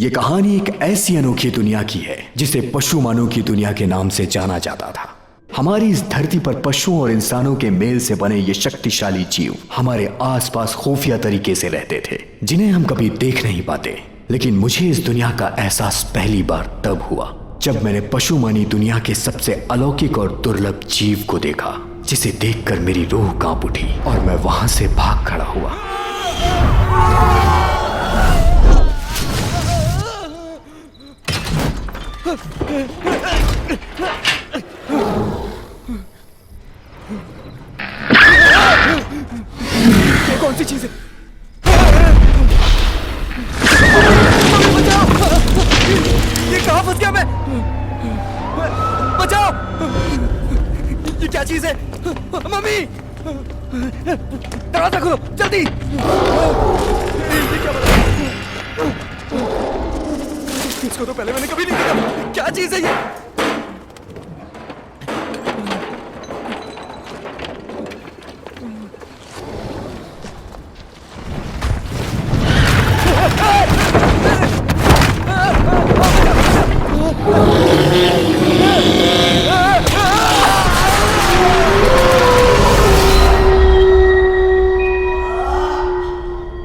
ये कहानी एक ऐसी अनोखी दुनिया की है जिसे पशु मानव की दुनिया के नाम से जाना जाता था। हमारी इस धरती पर पशुओं और इंसानों के मेल से बने ये शक्तिशाली जीव हमारे आसपास खुफिया तरीके से रहते थे, जिन्हें हम कभी देख नहीं पाते। लेकिन मुझे इस दुनिया का एहसास पहली बार तब हुआ जब मैंने पशु मानी दुनिया के सबसे अलौकिक और दुर्लभ जीव को देखा, जिसे देखकर मेरी रूह कांप उठी और मैं वहां से भाग खड़ा हुआ। ये कौन सी चीज है? ये कहां फंस गया मैं? बचाओ! ये क्या चीज है? मम्मी! दरवाजा खोलो जल्दी! ये क्या बना? इसको तो पहले मैंने कभी नहीं देखा। क्या चीज है ये?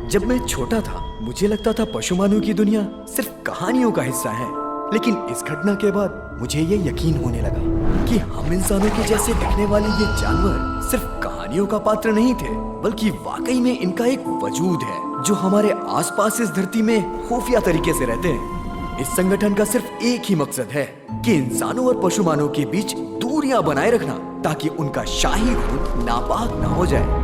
जब मैं छोटा था मुझे लगता था पशु मानव की दुनिया सिर्फ कहानियों का हिस्सा है, लेकिन इस घटना के बाद मुझे ये यकीन होने लगा कि हम इंसानों के जैसे दिखने वाले ये जानवर सिर्फ कहानियों का पात्र नहीं थे, बल्कि वाकई में इनका एक वजूद है जो हमारे आसपास इस धरती में खुफिया तरीके से रहते हैं। इस संगठन का सिर्फ एक ही मकसद है कि इंसानों और पशु मानव के बीच दूरियां बनाए रखना, ताकि उनका शाही खून नापाक ना हो जाए।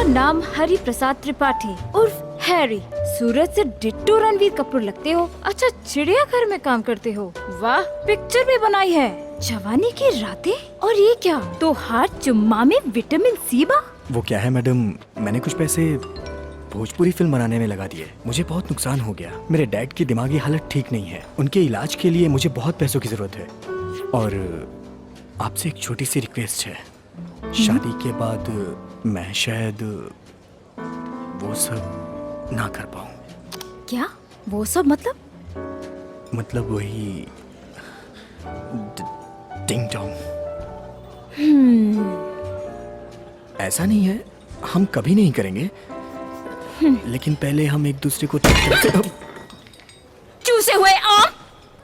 नाम हरि प्रसाद त्रिपाठी उर्फ हैरी। सूरत से डिट्टो रणवीर कपूर लगते हो। अच्छा, चिड़ियाघर में काम करते हो। वाह, पिक्चर भी बनाई है। जवानी की रातें। और ये क्या? तो हाथ चुम्मा में विटामिन सी बा। वो क्या है मैडम, मैंने कुछ पैसे भोजपुरी फिल्म बनाने में लगा दिए। मुझे बहुत नुकसान हो गया। मेरे डैड की दिमागी हालत ठीक नहीं है। उनके इलाज के लिए मुझे बहुत पैसों की जरूरत है। और आपसे एक छोटी सी रिक्वेस्ट है, शादी के बाद मैं शायद वो सब ना कर पाऊं। क्या वो सब? मतलब वही टिंग टोंग। ऐसा नहीं है, हम कभी नहीं करेंगे, लेकिन पहले हम एक दूसरे को चूसे हुए आम,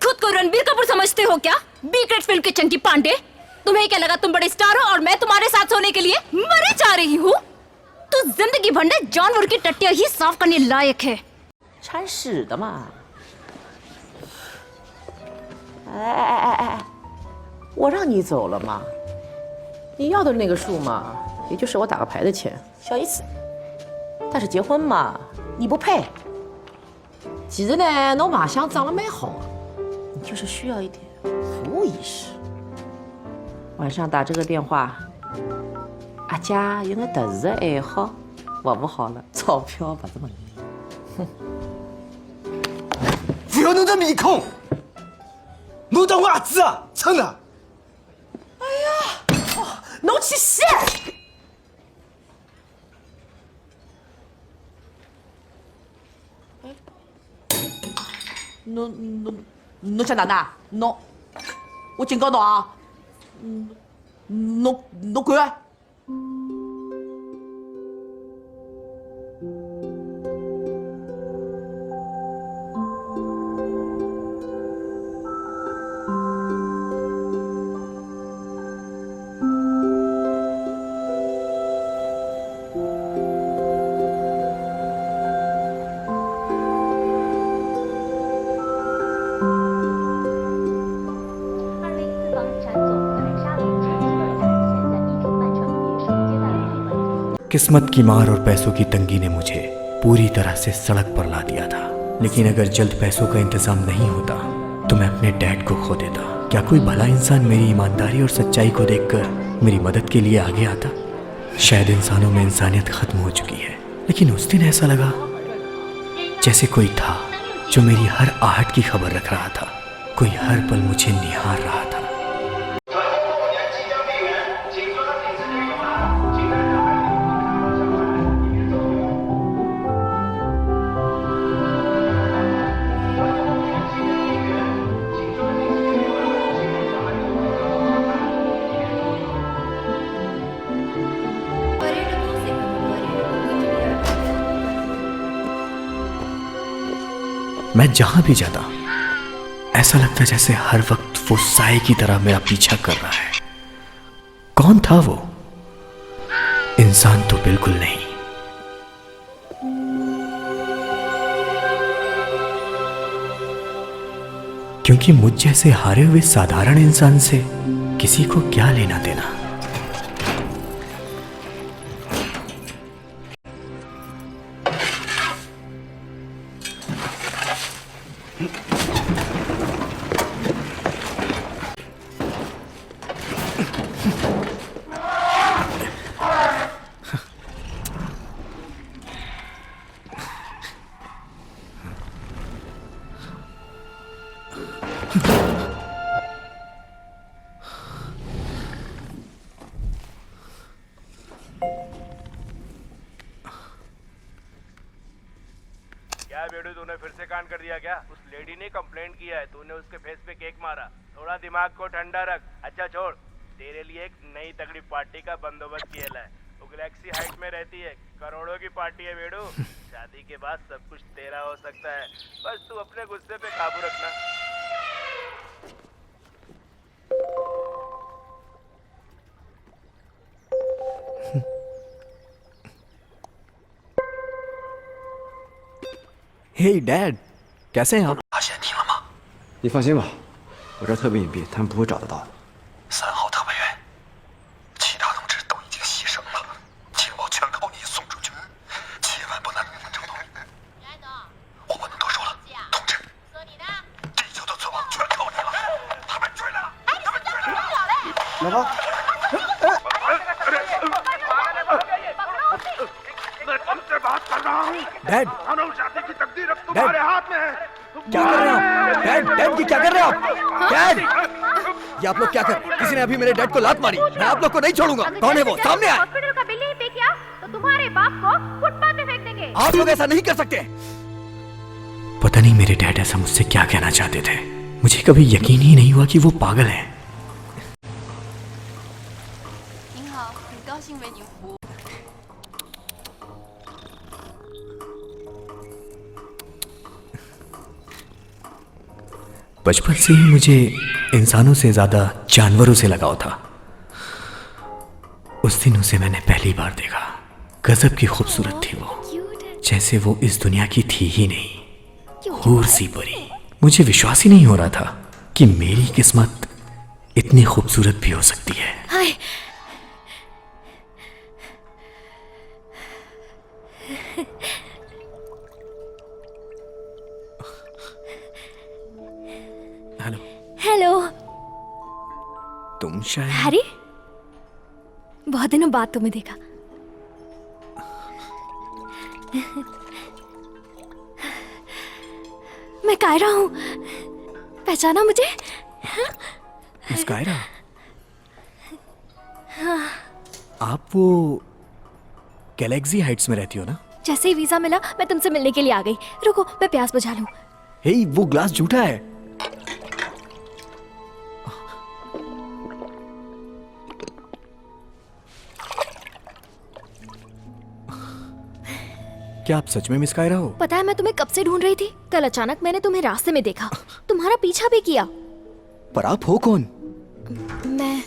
खुद को रणबीर कपूर समझते हो क्या? बी ग्रेड फिल्म के चंकी पांडे। तुम्हें क्या लगा तुम बड़े स्टार हो और मैं तुम्हारे साथ सोने के लिए मरे जा रही हूँ? तो जिंदगी भर में जानवर की टट्टियां ही साफ करने लायक है। 铲屎的嘛！哎，我让你走了嘛，你要的那个数嘛，也就是我打个牌的钱，小意思。但是结婚嘛，你不配。其实呢，侬卖相长得蛮好的，你就是需要一点服务意识。晚上打这个电话，阿家有个特殊的爱好，服务好了，钞票不是问题。哼。 不要弄这面孔，侬当我儿子啊？真的？哎呀，侬去洗！侬想哪能？侬，我警告侬啊！侬滚啊！ किस्मत की मार और पैसों की तंगी ने मुझे पूरी तरह से सड़क पर ला दिया था, लेकिन अगर जल्द पैसों का इंतजाम नहीं होता तो मैं अपने डैड को खो देता। क्या कोई भला इंसान मेरी ईमानदारी और सच्चाई को देखकर मेरी मदद के लिए आगे आता? शायद इंसानों में इंसानियत खत्म हो चुकी है, लेकिन उस दिन ऐसा लगा जैसे कोई था जो मेरी हर आहट की खबर रख रहा था, कोई हर पल मुझे निहार रहा था। मैं जहां भी जाता ऐसा लगता जैसे हर वक्त वो साए की तरह मेरा पीछा कर रहा है। कौन था वो? इंसान तो बिल्कुल नहीं। क्योंकि मुझ जैसे हारे हुए साधारण इंसान से किसी को क्या लेना देना। क्या बेडू, तूने फिर से कांड कर दिया क्या? उस लेडी ने कंप्लेंट किया है, तूने उसके फेस पे केक मारा। थोड़ा दिमाग को ठंडा रख। अच्छा छोड़, तेरे लिए एक नई तगड़ी पार्टी का बंदोबस्त किया है। वो गैलेक्सी हाइट में रहती है, करोड़ों की पार्टी है बेडू। शादी के बाद सब कुछ तेरा हो सकता है, बस तू अपने गुस्से पे काबू रखना। हे डैड, कैसे हैं आप? 发现你了吗？你放心吧，我这儿特别隐蔽，他们不会找得到的。3号特派员，其他同志都已经牺牲了，情报全靠你送出去，千万不能令他们找到。我不能多说了，同志，地球的存亡全靠你了，他们追来了，他们追来了。老婆。 डैड, शादी की तकदीर अब डैड, तुम्हारे हाथ में है। क्या कर रहे हैं आप? डैड, डैड की क्या कर रहे हैं आप? डैड, ये आप लोग क्या कर? किसी ने अभी मेरे डैड को लात मारी। मैं आप लोग को नहीं छोड़ूंगा। कौन है वो? सामने आए। हॉस्पिटल का बिल नहीं पे किया तो तुम्हारे बाप को फुटपाथ पे फेंक देंगे। आप लोग ऐसा नहीं कर सकते। पता नहीं मेरे डैड ऐसा मुझसे क्या कहना चाहते थे। मुझे कभी यकीन ही नहीं हुआ कि वो पागल हैं। 您好，很高兴为您服务。 बचपन से ही मुझे इंसानों से ज्यादा जानवरों से लगाव था। उस दिन उसे मैंने पहली बार देखा। गजब की खूबसूरत थी वो, जैसे वो इस दुनिया की थी ही नहीं, हूर सी परी। मुझे विश्वास ही नहीं हो रहा था कि मेरी किस्मत इतनी खूबसूरत भी हो सकती है। हाय, हेलो। हेलो। तुम शायद हैरी, बहुत दिनों बाद तुम्हें देखा। मैं कायरा हूँ, पहचाना मुझे? मिस कायरा, आप वो गैलेक्सी हाइट्स में रहती हो ना? जैसे ही वीजा मिला मैं तुमसे मिलने के लिए आ गई। रुको मैं प्यास बुझा लूं। हे, वो ग्लास झूठा है। क्या आप सच में मिस कायरा हो? पता है मैं तुम्हें कब से ढूंढ रही थी। कल अचानक मैंने तुम्हें रास्ते में देखा, तुम्हारा पीछा भी किया। पर आप हो कौन? मैं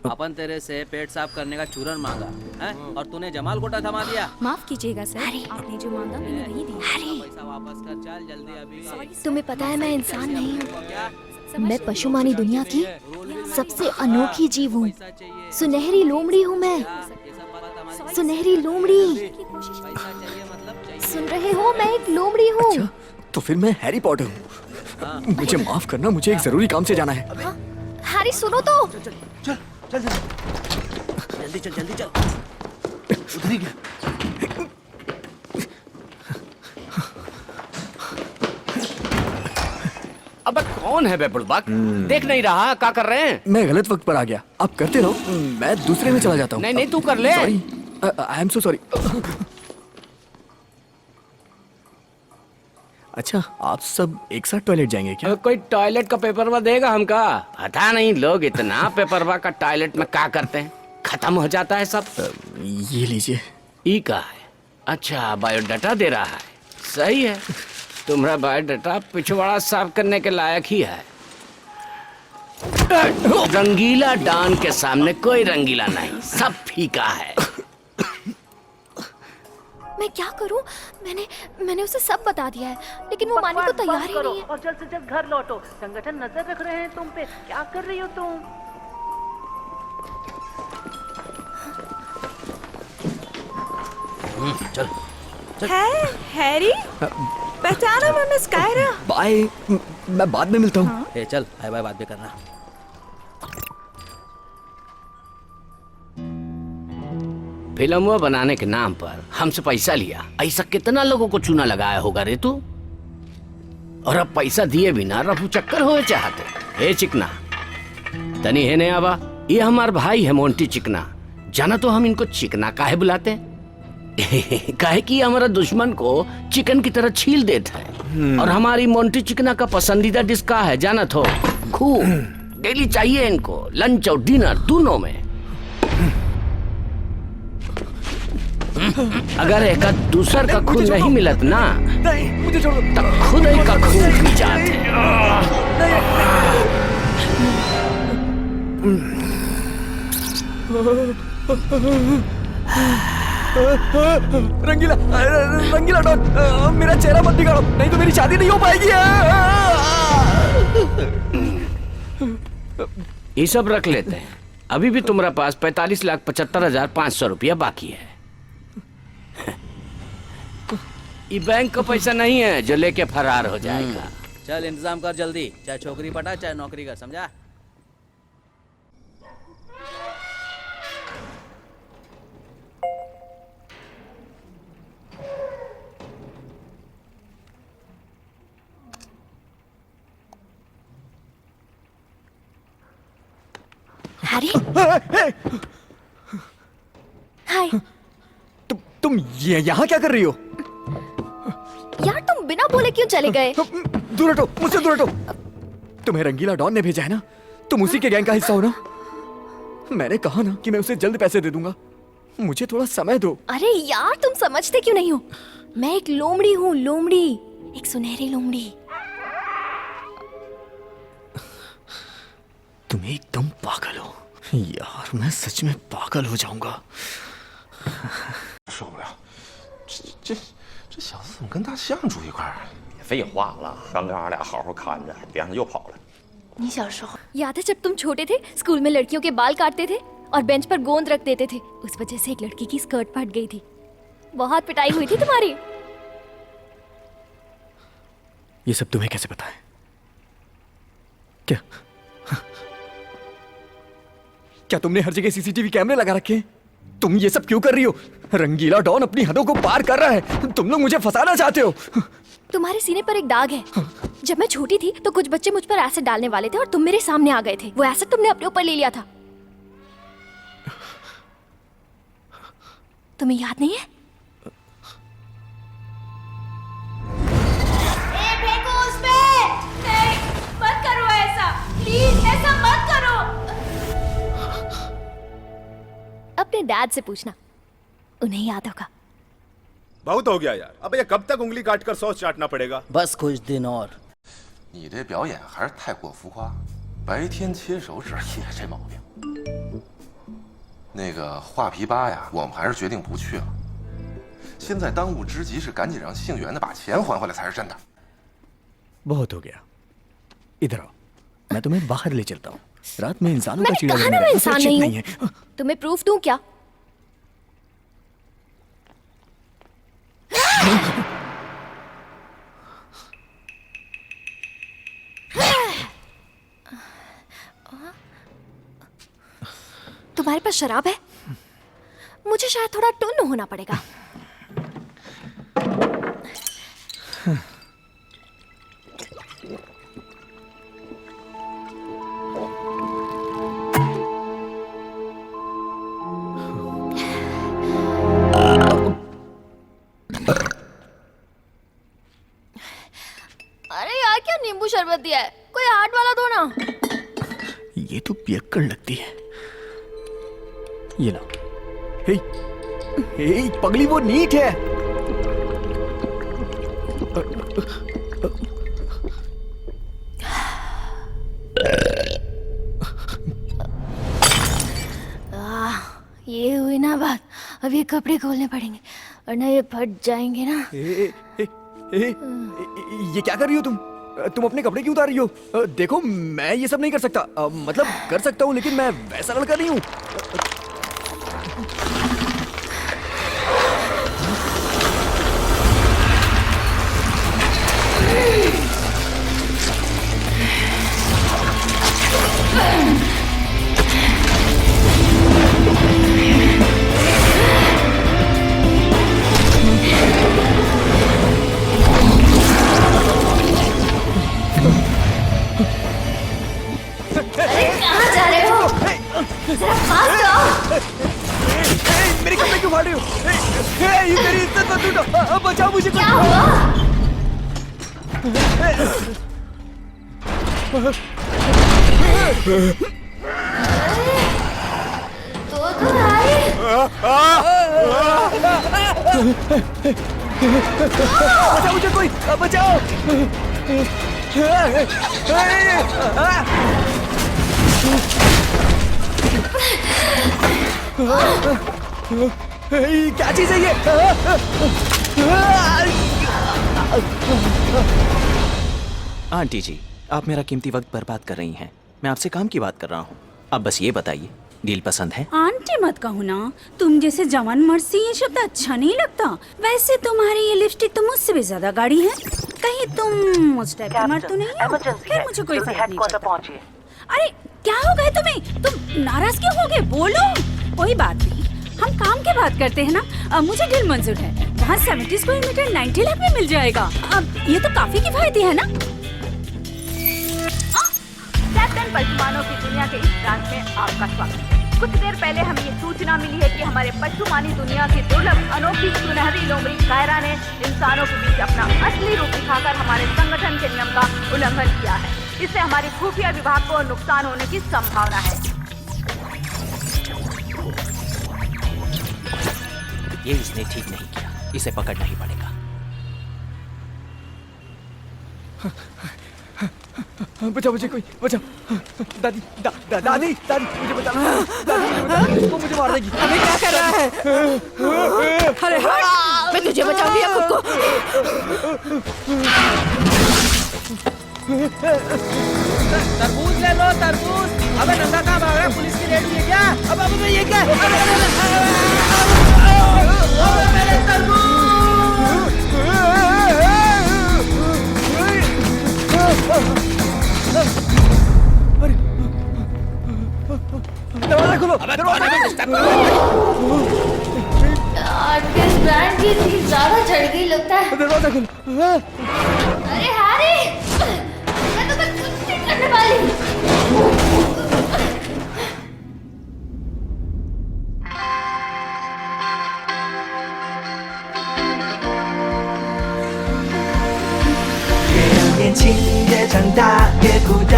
अपन तेरे से पेट साफ करने का चूरन मांगा है और तूने जमाल गोटा थमा दिया। माफ कीजिएगा सर, आपने जो मांगा मैंने वही दिया। पैसा वापस कर, चल जल्दी अभी। तुम्हें पता है मैं इंसान नहीं हूँ, मैं पशुमानी दुनिया की सबसे अनोखी जीव हूँ। सुनहरी लोमड़ी हूँ मैं, सुनहरी लोमड़ी। सुन रहे हो, मैं एक लोमड़ी हूँ। अच्छा, तो फिर मैं हैरी पॉटर हूँ। मुझे माफ करना, मुझे एक जरूरी काम से जाना है। हैरी सुनो तो। जल्दी चल जल्दी चल। उधर ही गया। कौन है बे बुड़बक? देख नहीं रहा क्या कर रहे हैं? मैं गलत वक्त पर आ गया, आप करते रहो, मैं दूसरे में चला जाता हूँ। नहीं तू कर ले। Sorry, I am so sorry. अच्छा, आप सब एक साथ टॉयलेट जाएंगे क्या? कोई टॉयलेट का पेपर देगा हमका? पता नहीं लोग इतना पेपर का टॉयलेट में क्या करते हैं, खत्म हो जाता है सब। ये लीजिए। ई का है? अच्छा, बायोडाटा दे रहा है। सही है, तुम्हारा बायोडाटा पिछवाड़ा साफ करने के लायक ही है। रंगीला डॉन के सामने कोई रंगीला नहीं, सब फीका है। मैं क्या करूं? मैंने उसे सब बता दिया है, लेकिन वो मानने को तैयार ही नहीं है। और जल्द से जल्द घर लौटो, संगठन नजर रख रहे हैं तुम पे। क्या कर रही हो तुम? चल हैरी, पहचाना मैं मिस कायरा। बाय, मैं बाद में मिलता हूँ। ए चल, बाय बाय, बाद में करना। फिल्म बनाने के नाम पर हमसे पैसा लिया, ऐसा कितना लोगों को चूना लगाया होगा रे तू। और अब पैसा दिए बिना रफू चक्कर हो चाहते। ए चिकना, तनी है ने आवा, ये हमार भाई है मोंटी चिकना। जाना तो हम इनको चिकना काहे बुलाते? काहे कि हमारा दुश्मन को चिकन की तरह छील देता है। और हमारी मोंटी चिकना का पसंदीदा डिश का है जाना तो? खून। डेली चाहिए इनको, लंच और डिनर दोनों में। अगर एक दूसर का खून नहीं मिलत ना, नहीं, मुझे छोड़ दो। तब खुद ही का खून पी जाते। रंगीला डॉन, मेरा चेहरा मत बिगाड़ो, नहीं तो मेरी शादी नहीं हो पाएगी। ये सब रख लेते हैं। अभी भी तुम्हारे पास 45,75,500 रुपया बाकी है। ये बैंक का पैसा नहीं है जो लेके फरार हो जाएगा। चल इंतजाम कर जल्दी, चाहे छोकरी पटा चाहे नौकरी कर, समझा? हैरी, हाय। तुम यहाँ क्या कर रही हो? यार तुम बिना बोले क्यों चले गए? दूर हटो, मुझसे दूर हटो। तुम्हें रंगीला डॉन ने भेजा है ना, तुम उसी के गैंग का हिस्सा हो ना। मैंने कहा ना कि मैं उसे जल्द पैसे दे दूंगा, मुझे थोड़ा समय दो। अरे यार तुम समझते क्यों नहीं हो? मैं एक लोमड़ी हूँ, लोमड़ी, एक सुनहरी लोमड़ी। तुम एकदम पागल हो यार, मैं सच में पागल हो जाऊंगा। 受不了，这小子怎么跟大象住一块儿？别废话了，刚跟俺俩好好看着，别让他又跑了。你小时候याद है जब तुम छोटे थे, स्कूल में लड़कियों के बाल काटते थे और बेंच पर गोंद रख देते थे? उस वजह से एक लड़की की स्कर्ट फट गई थी, बहुत पिटाई हुई थी तुम्हारी। ये सब तुम्हें कैसे पता है? क्या तुमने हर जगह सीसीटीवी कैमरे लगा रखे हैं? तुम ये सब क्यों कर रही हो? रंगीला डॉन अपनी हदों को पार कर रहा है, तुम लोग मुझे फंसाना चाहते हो। तुम्हारे सीने पर एक दाग है। जब मैं छोटी थी तो कुछ बच्चे मुझ पर एसिड डालने वाले थे और तुम मेरे सामने आ गए थे। वो एसिड तुमने अपने ऊपर ले लिया था, तुम्हें याद नहीं है? फेंको उस पे! नहीं, मत करो ऐसा, प्लीज ऐसा मत करो। अपने डैड से पूछना, उन्हें याद होगा। बहुत हो गया यार, अब ये कब तक उंगली काटकर सॉस चाटना पड़ेगा? बस कुछ दिन और।你这表演还是太过浮夸，白天切手指也这毛病。那个画皮吧呀，我们还是决定不去了。现在当务之急是赶紧让姓袁的把钱还回来才是真的。बहुत हो गया, इधर आओ, मैं तुम्हें बाहर ले चलता हूँ। रात में इंसानों का मैंने कहा ना मैं इंसान नहीं हूँ। तुम्हें प्रूफ दूं क्या? तुम्हारे पास शराब है? मुझे शायद थोड़ा टुन्न होना पड़ेगा। मत दिया है, कोई हार्ड वाला दो ना। ये तो पियक्कड़ लगती है। ये लो। हे, हे, पगली वो नीट है। ये हुई ना बात, अब ये कपड़े खोलने पड़ेंगे वरना ये फट जाएंगे ना। ये क्या कर रही हो तुम अपने कपड़े क्यों उतार रही हो? देखो मैं ये सब नहीं कर सकता। मतलब कर सकता हूँ लेकिन मैं वैसा लड़का नहीं हूँ। कहाँ जा रहे हो? जरा पास तो आओ। मेरे कपड़े क्यों फाड़ रही हो? ये मेरी इज्जत मत लूटो। बचाओ मुझे। क्या हुआ? तो भाई बचाओ मुझे, कोई बचाओ। क्या चीज है ये? आंटी जी, आप मेरा कीमती वक्त बर्बाद कर रही हैं। मैं आपसे काम की बात कर रहा हूँ। अब बस ये बताइए, डील पसंद है? आंटी मत कहो ना, तुम जैसे जवान मर्द से ये शब्द अच्छा नहीं लगता। वैसे तुम्हारी ये लिपस्टिक तो मुझसे भी ज्यादा गाढ़ी है। कहीं तुम उस टाइप का मर्द तो नहीं हो? फिर मुझे कोई फर्क नहीं पड़ता। अरे क्या हो गए तुम्हें? तुम नाराज क्यों हो गए? बोलो। कोई बात नहीं, हम काम की बात करते हैं ना। मुझे डील मंजूर है। वहाँ 70 स्क्वायर मीटर 90 लाख में मिल जाएगा। अब ये तो काफी किफायती है ना। कैप्टन पशुमानों की दुनिया के इस ब्रांच में आपका स्वागत है। कुछ देर पहले हमें ये सूचना मिली है कि हमारे पशुमानी दुनिया की दुर्लभ अनोखी सुनहरी लोमड़ी कायरा ने इंसानों के बीच अपना असली रूप दिखाकर हमारे संगठन के नियम का उल्लंघन किया है। इससे हमारी खुफिया विभाग को नुकसान होने की संभावना है। ये इसने ठीक नहीं किया, इसे पकड़ना ही पड़ेगा। बचाओ मुझे, कोई बचाओ। दादी दादी दादी मुझे बचाओ। दादी मुझे बचाओ, वो मुझे मार देगी। अबे क्या कर रहा है? अरे हट, मैं तुझे बचाऊंगी या खुद को। तरबूज ले लो, तरबूज। अबे नंगा कहाँ भाग रहा है? पुलिस की रेड हुई है क्या? अब ये क्या? मेरे तरबूज! दरवाजा खोलो। किस ब्रांड की थी? ज्यादा चढ़ गई लगता है। दरवाजा खोलो। अरे हैरी, मैं तुम्हें कुछ नहीं करने वाली।年轻越长大越孤单，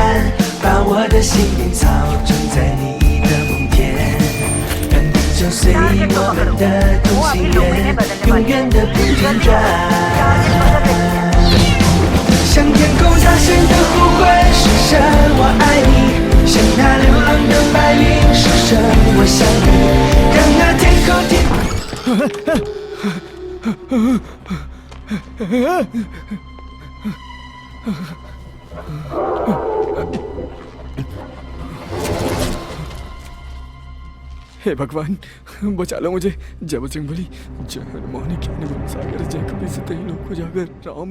把我的心灵草种在你的梦田，让地球随我们的同心圆，永远的不间断。向天空大声的呼唤，说声我爱你，向那流浪的白云说声我想你，让那天空हे भगवान बचा लो मुझे। जय बजरंग बली, जय हनुमान ज्ञान गुण सागर, जय कपि सतहि लोक उजागर, राम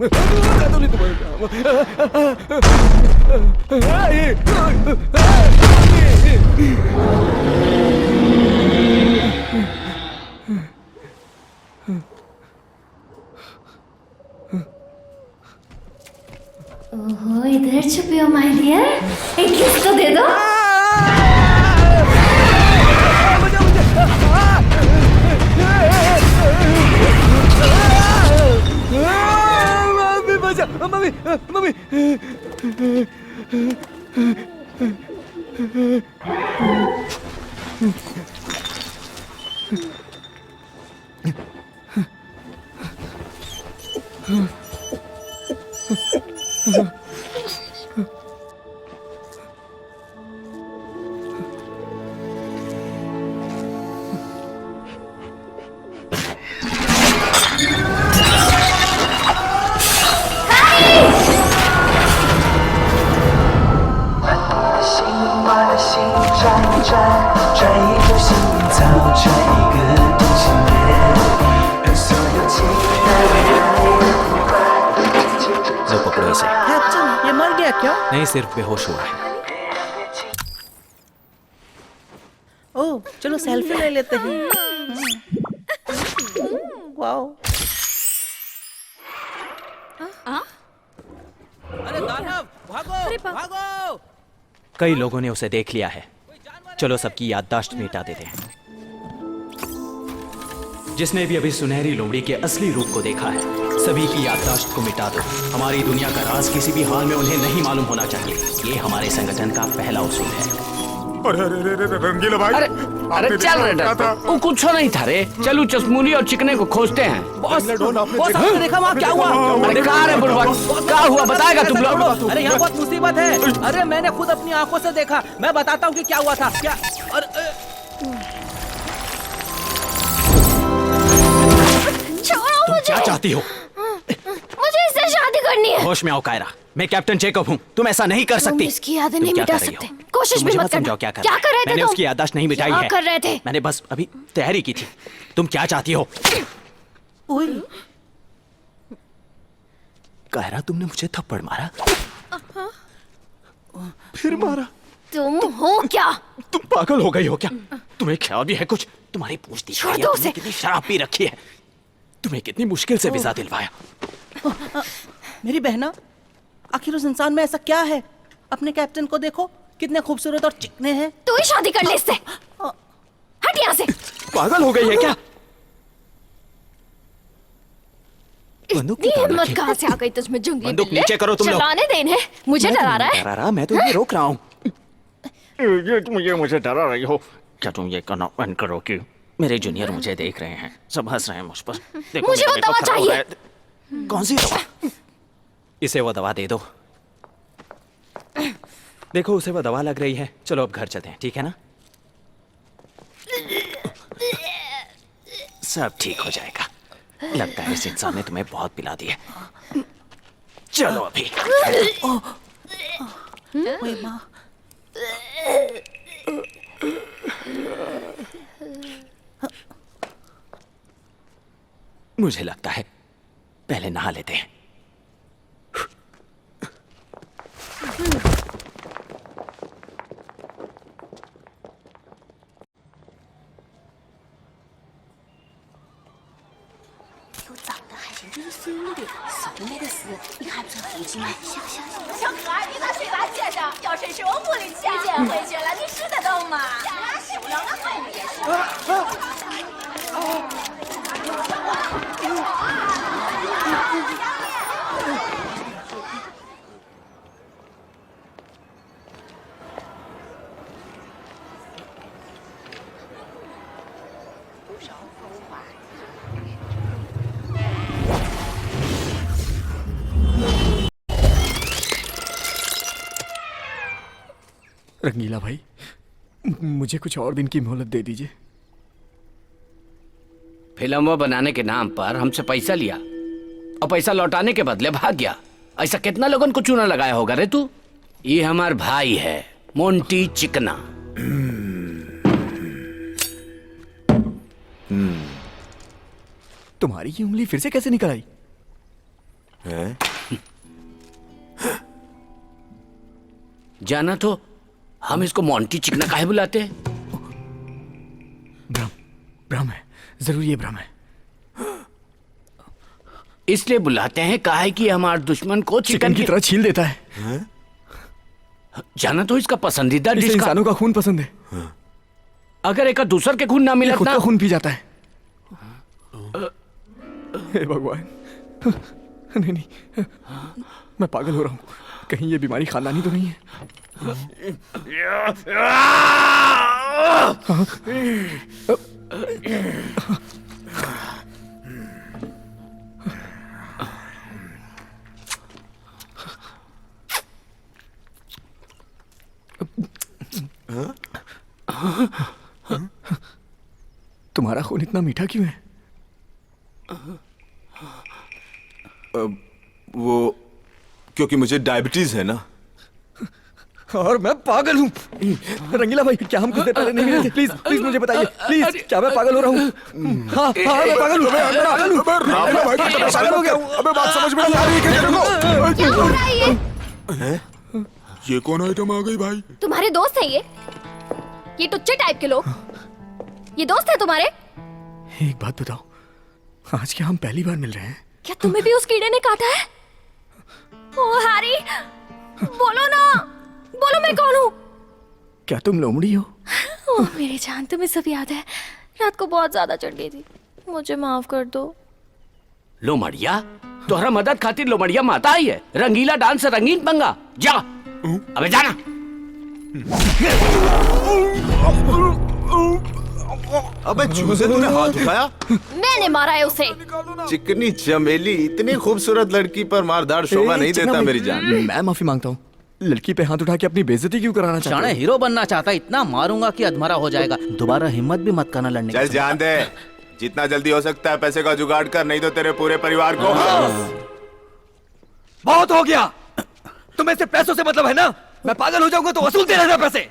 ओहो, इधर छुपे हो माय डियर, एक किस तो दे दो। मम्मी मम्मी लो पकड़ो इसे। कैप्टन, ये मर गया क्या? नहीं, सिर्फ बेहोश हुआ है। ओह, चलो सेल्फी ले लेते हैं। वाओ। अरे दानव, भागो, भागो! कई लोगों ने उसे देख लिया है। चलो सबकी याददाश्त मिटा देते हैं। जिसने भी अभी सुनहरी लोमड़ी के असली रूप को देखा है, सभी की याददाश्त को मिटा दो। हमारी दुनिया का राज किसी भी हाल में उन्हें नहीं मालूम होना चाहिए। ये हमारे संगठन का पहला उसूल है। अरे अरे अरे रंगीला भाई, अरे चल रे, वो कुछ नहीं था रे। चलो चश्मूली और चिकने को खोजते हैं। बॉस, आपने देखा वहाँ क्या हुआ? अरे कहाँ रे बुढ़वा, क्या हुआ बताएगा तुम लोग? अरे यहाँ बहुत मुसीबत है। अरे मैंने खुद अपनी आंखों से देखा। मैं बताता हूँ कि क्या हुआ था। क्या? छोड़ो मुझे। क्या चाहती हो? मुझे इससे शादी करनी है। होश में आओ कायरा, मैं कैप्टन जेकब हूँ। तुम ऐसा नहीं कर सकती। तुम इसकी यादें नहीं मिटा सकते। कोशिश भी मत करना। क्या कर रहे थे? मैंने उसकी याददाश्त नहीं मिटाई है। कर रहे थे? मैंने बस अभी तैयारी की थी। तुम क्या चाहती हो? कायरा, तुमने मुझे थप्पड़ मारा, फिर मारा। तुम हो क्या? तुम पागल हो गई हो क्या? तुम्हें ख्याल भी है कुछ? तुम्हारी पूछ दी छोड़ दो उसे। कितनी शराब पी रखी है। तुम्हें कितनी मुश्किल से वीजा दिलवाया। मेरी बहना, आखिर उस इंसान में ऐसा क्या है? अपने कैप्टन को देखो, कितने खूबसूरत और चिकने हैं। तू ही शादी कर ले इससे। हट यहाँ से। पागल हो गई है क्या? इतनी हिम्मत कहाँ से आ गई तुझमें? जंगली बंदूक बिल्ले। नीचे करो तुम लोग। चलाने देने मुझे डरा रहा है। डरा रहा? मैं तो ये रोक रहा हूँ। मुझे डरा रही हो क्या? तुम ये करना बंद करो कि मेरे जूनियर मुझे देख रहे हैं, सब हंस रहे हैं मुझ पर। देखो, मुझे वो दवा चाहिए। कौन सी दवा? इसे वो दवा दे दो। देखो, उसे वो दवा लग रही है। चलो अब घर चलते हैं, ठीक है ना? सब ठीक हो जाएगा। लगता है इस इंसान ने तुम्हें बहुत पिला दिया। चलो अभी। माँ, मुझे लगता है पहले नहा लेते हैं।小可爱，你把水把接上，药水是我屋里捡回去了，你拾得动吗？拾不了，那后面也是。रंगीला भाई, मुझे कुछ और दिन की मोहलत दे दीजिए। फिल्म बनाने के नाम पर हमसे पैसा लिया और पैसा लौटाने के बदले भाग गया। ऐसा कितना लोगों को चूना लगाया होगा रे तू? ये हमार भाई है, मोंटी चिकना। तुम्हारी ये उंगली फिर से कैसे निकल आई? जाना तो हम इसको मोंटी चिकना काहे बुलाते हैं? भ्रम है, जरूर ये भ्रम है। इसलिए बुलाते हैं काहे कि हमारे दुश्मन को चिकन की तरह छील देता है। जाना तो इसका पसंदीदा डिश इंसानों का खून पसंद है। अगर एक दूसर के खून ना मिले खुद का खून पी जाता है। हे भगवान, नहीं, मैं पागल हो रहा हूँ। कहीं ये बीमारी खानदानी तो नहीं है? तुम्हारा खून इतना मीठा क्यों है? वो क्योंकि मुझे डायबिटीज है ना। और मैं पागल हूँ। रंगीला भाई, क्या हम कुछ देर पहले नहीं मिले थे? प्लीज प्लीज मुझे बताइए, प्लीज, क्या मैं पागल हो रहा हूँ? हाँ हाँ मैं पागल हूँ, मैं पागल हूँ, पागल हो गया हूँ। अबे बात समझ में नहीं आ रही है क्या हो रहा है ये? ये कौन आइटम आ गई भाई? तुम्हारे दोस्त हैं ये टुच्चे टाइप के लोग, ये दोस्त है तुम्हारे? एक बात बताओ, आज क्या हम पहली बार मिल रहे हैं? क्या तुम्हें भी उस कीड़े ने काटा है? ओ हैरी, बोलो ना, बोलो मैं कौन हूँ? क्या तुम लोमड़ी हो? ओह मेरी जान, तुम्हें सब याद है, रात को बहुत ज्यादा चढ़ गई थी, मुझे माफ कर दो। लोमड़िया? तोहरा मदद खातिर लोमड़िया माता आई है। रंगीला डांस रंगीन पंगा, जा अबे जाना। अबे चूजे, तूने हाथ उठाया? मैंने मारा है उसे। चिकनी चमेली, इतनी खूबसूरत लड़की पर मारधाड़ शोभा नहीं देता मेरी जान। मैं माफी मांगता हूँ, लड़की पे हाथ उठा के अपनी बेइज्जती क्यों कराना चाहता है? हीरो बनना चाहता, इतना मारूंगा कि अधमरा हो जाएगा। दोबारा हिम्मत भी मत करना लड़ने की। चल जान दे, जितना जल्दी हो सकता है पैसे का जुगाड़ कर, नहीं तो तेरे पूरे परिवार को। बहुत हो गया, तुम्हें सिर्फ पैसों से मतलब है ना? मैं पागल हो जाऊंगा तो वसूलते रहना पैसे।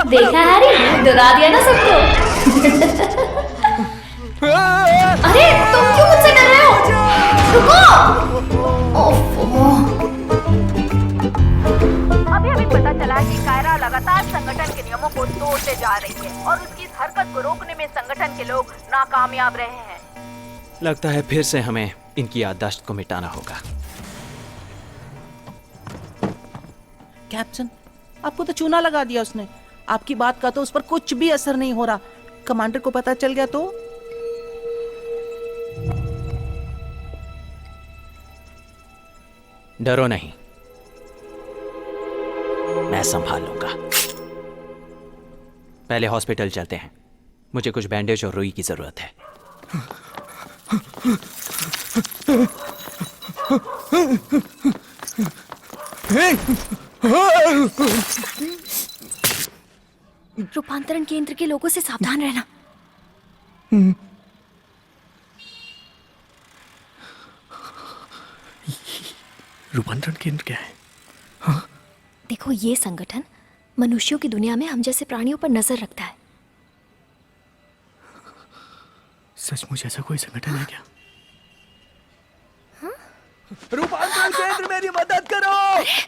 देखा हैरी, डरा दिया ना सबको। अरे तुम क्यों मुझसे डर रहे हो? रुको। अभी अभी पता चला कि कायरा लगातार संगठन के नियमों को तोड़ते जा रही है और उसकी इस हरकत को रोकने में संगठन के लोग नाकामयाब रहे हैं। लगता है फिर से हमें इनकी याददाश्त को मिटाना होगा। कैप्टन, आपको तो चूना लगा दिया उसने। आपकी बात का तो उस पर कुछ भी असर नहीं हो रहा। कमांडर को पता चल गया तो? डरो नहीं, मैं संभाल लूंगा। पहले हॉस्पिटल चलते हैं, मुझे कुछ बैंडेज और रुई की जरूरत है। रूपांतरण केंद्र के लोगों से सावधान रहना। रूपांतरण केंद्र क्या है? देखो, ये संगठन मनुष्यों की दुनिया में हम जैसे प्राणियों पर नजर रखता है। सचमुच ऐसा कोई संगठन है क्या? रूपांतरण केंद्र, मेरी मदद करो,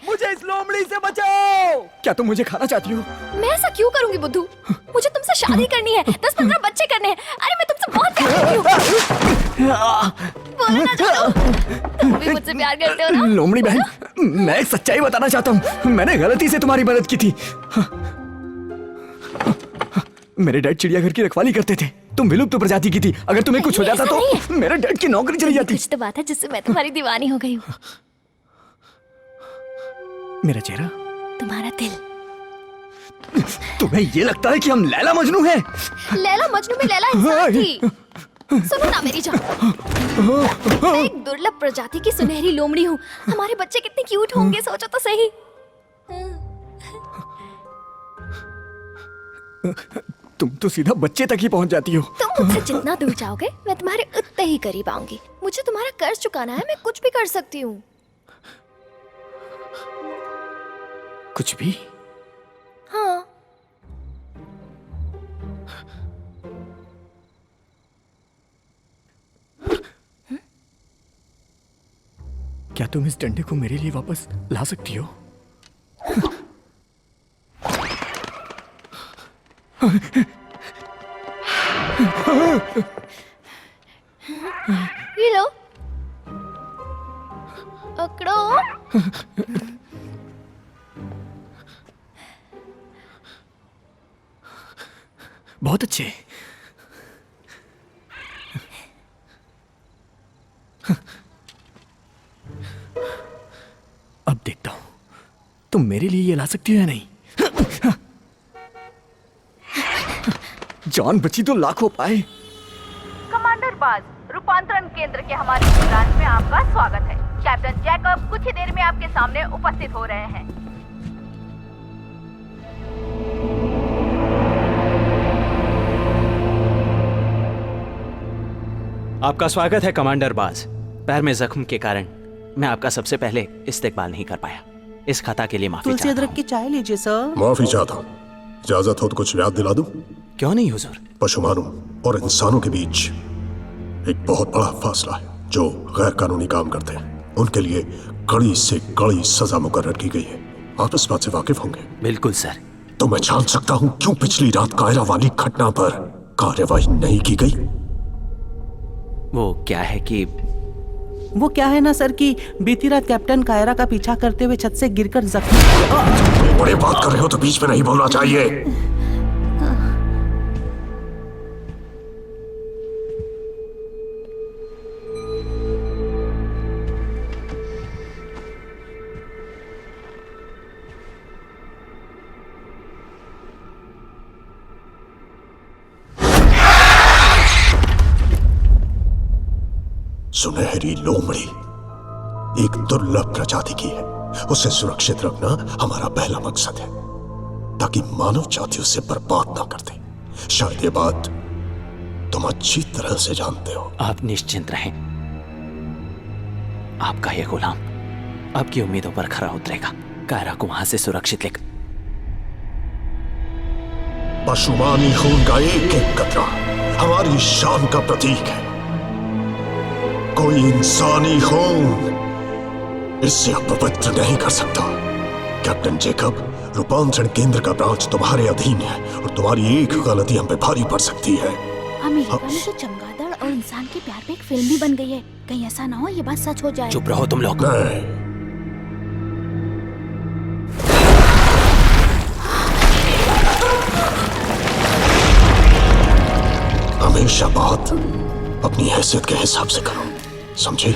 मुझे इस लोमड़ी से बचाओ। क्या तुम मुझे खाना चाहती हो? मैं ऐसा क्यों करूंगी बुद्धू? मुझे तुमसे शादी करनी है, 10-15 बच्चे करने हैं। अरे मैं तुमसे बहुत प्यार करती हूँ। बोलो ना जानो, तुम भी मुझसे प्यार करते हो ना? लोमड़ी बहन, मैं एक सच्चाई बताना चाहता हूँ। मैंने गलती से तुम्हारी मदद की थी। मेरे डैड चिड़ियाघर की रखवाली करते थे। तुम विलुप्त प्रजाति की थी। अगर तुम्हें कुछ हो जाता तो मेरे डैड की नौकरी चली जाती। कुछ तो बात है जिससे मैं तुम्हारी दीवानी हो गई हूँ। मेरा चेहरा, तुम्हारा दिल। तुम्हें ये लगता है कि हम लैला मजनू हैं? लैला मजनू में लैला इंसान थी। सुनो ना मेरी जान, मैं एक दुर्लभ प्रजाति की सुनहरी लोमड़ी हूँ। हमारे बच्चे कितने क्यूट होंगे, सोचो तो सही। तुम तो सीधा बच्चे तक ही पहुंच जाती हो। तुम मुझसे जितना दूर जाओगे मैं तुम्हारे उतने ही करीब आऊंगी। मुझे तुम्हारा कर्ज चुकाना है, मैं कुछ भी कर सकती हूँ। कुछ भी? हाँ। क्या तुम इस डंडे को मेरे लिए वापस ला सकती हो? ये लो, पकड़ो। बहुत अच्छे। अब देखता हूं तुम मेरे लिए ये ला सकती हो या नहीं। जान बची तो लाखों पाए। कमांडर बाज, रूपांतरण केंद्र के हमारे ब्रांच में आपका स्वागत है। कैप्टन जैकब कुछ ही देर में आपके सामने उपस्थित हो रहे हैं। आपका स्वागत है कमांडर बाज। पैर में जख्म के कारण मैं आपका सबसे पहले इस्तेकबाल नहीं कर पाया। इस खता के लिए माफी तुलसी अदरक की चाय लीजिए सर। माफी चाहता हूँ। इजाजत हो तो कुछ याद दिला दूं? क्यों नहीं हुजूर। पशुमानों और इंसानों के बीच एक बहुत बड़ा फासला है। जो गैर कानूनी काम करते हैं उनके लिए कड़ी से कड़ी सजा मुकर्रर की गई है। आप इस बात से वाकिफ होंगे? बिल्कुल सर। तो मैं जान सकता हूँ क्यों पिछली रात कायरा वाली घटना पर कार्यवाही नहीं की गई? वो क्या है ना सर कि बीती रात कैप्टन कायरा का पीछा करते हुए छत से गिरकर जख्मी। बड़े बात कर रहे हो तो बीच में नहीं बोलना चाहिए। सुनहरी लोमड़ी एक दुर्लभ प्रजाति की है। उसे सुरक्षित रखना हमारा पहला मकसद है ताकि मानव जाति उसे बर्बाद ना कर दे। शायद ये बात तुम अच्छी तरह से जानते हो। आप निश्चिंत रहें। आपका ये गुलाम आपकी उम्मीदों पर खरा उतरेगा। कायरा को वहां से सुरक्षित लेकर। पशुमानी खून का एक एक कतरा हमारी शान का प्रतीक है। कोई इंसानी खून इससे अपवित्र नहीं कर सकता। कैप्टन जैकब, रूपांतरण केंद्र का ब्रांच तुम्हारे अधीन है और तुम्हारी एक गलती हम पे भारी पड़ सकती है। अमेरिका में तो चमगादड़ और इंसान के प्यार पे एक फिल्म भी बन गई है। कहीं ऐसा ना हो ये बात सच हो जाए। चुप रहो तुम लोग। हमेशा बात अपनी हैसियत के हिसाब से करो, समझे?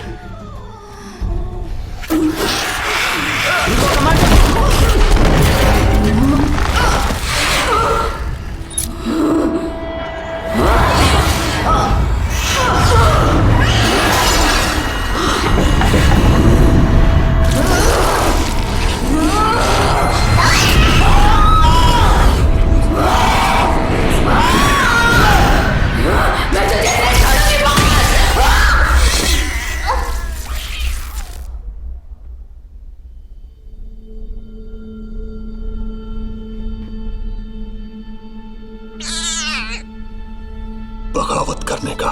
बगावत करने का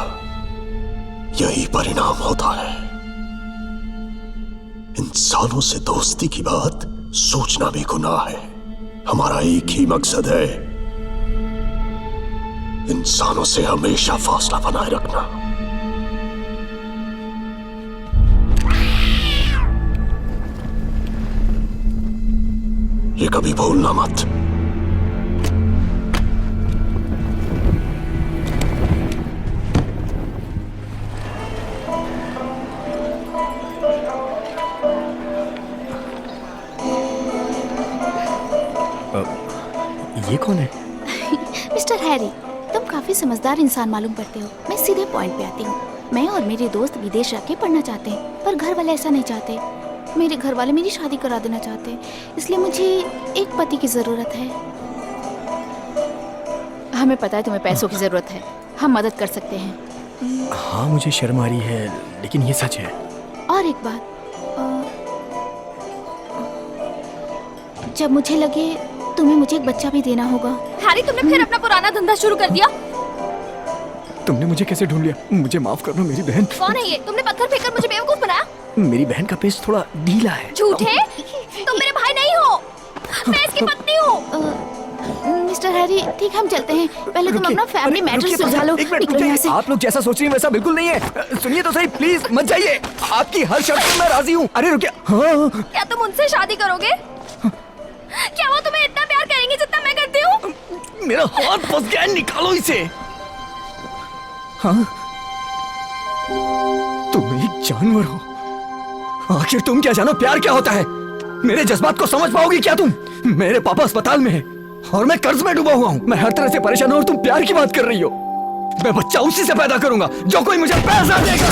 यही परिणाम होता है। इंसानों से दोस्ती की बात सोचना भी गुनाह है। हमारा एक ही मकसद है, इंसानों से हमेशा फासला बनाए रखना। ये कभी भूलना मत। ये कौन है? मिस्टर हैरी, तुम काफी समझदार इंसान मालूम पड़ते हो। मैं सीधे पॉइंट पे आती हूँ। मैं और मेरे दोस्त विदेश जाके पढ़ना चाहते हैं, पर घर वाले ऐसा नहीं चाहते। मेरे घर वाले मेरी शादी करा देना चाहते हैं, इसलिए मुझे एक पति की जरूरत है। हमें पता है तुम्हें पैसों की जरूरत है, हम मदद कर सकते हैं। हाँ, मुझे शर्म आ रही है, लेकिन ये सच है। और एक बात, जब मुझे लगे तुम्हें मुझे एक बच्चा भी देना होगा। हैरी, तुमने फिर अपना पुराना धंधा शुरू कर दिया। तुमने मुझे कैसे ढूंढ लिया? मुझे माफ करना मेरी बहन। कौन है ये? तुमने पत्थर फेंककर मुझे बेवकूफ बनाया। मेरी बहन का पेच थोड़ा ढीला है। झूठे, तुम मेरे भाई नहीं हो, मैं इसकी पत्नी हूँ। मिस्टर हैरी, ठीक, हम चलते हैं। पहले तुम अपना फैमिली मैटर सुलझा लो। निकलो यहाँ से। आप लोग जैसा सोच रही हैं वैसा बिल्कुल नहीं है। सुनिए तो सही, प्लीज मत जाइए। आपकी हर शर्त पर मैं राजी हूँ। अरे रुकिए। हाँ। क्या तुम उनसे शादी करोगे? क्या वो तुम्हें इतना प्यार करेंगे जितना मैं करती हूँ? मेरा हाथ फंस गया है, निकालो इसे। हाँ, तुम एक जानवर हो। आखिर तुम क्या जानो प्यार क्या होता है? मेरे जज्बात को समझ पाओगी क्या तुम? मेरे पापा अस्पताल में है और मैं कर्ज में डूबा हुआ हूँ। मैं हर तरह से परेशान हूँ और तुम प्यार की बात कर रही हो। मैं बच्चा उसी से पैदा करूंगा जो कोई मुझे पैसा देगा।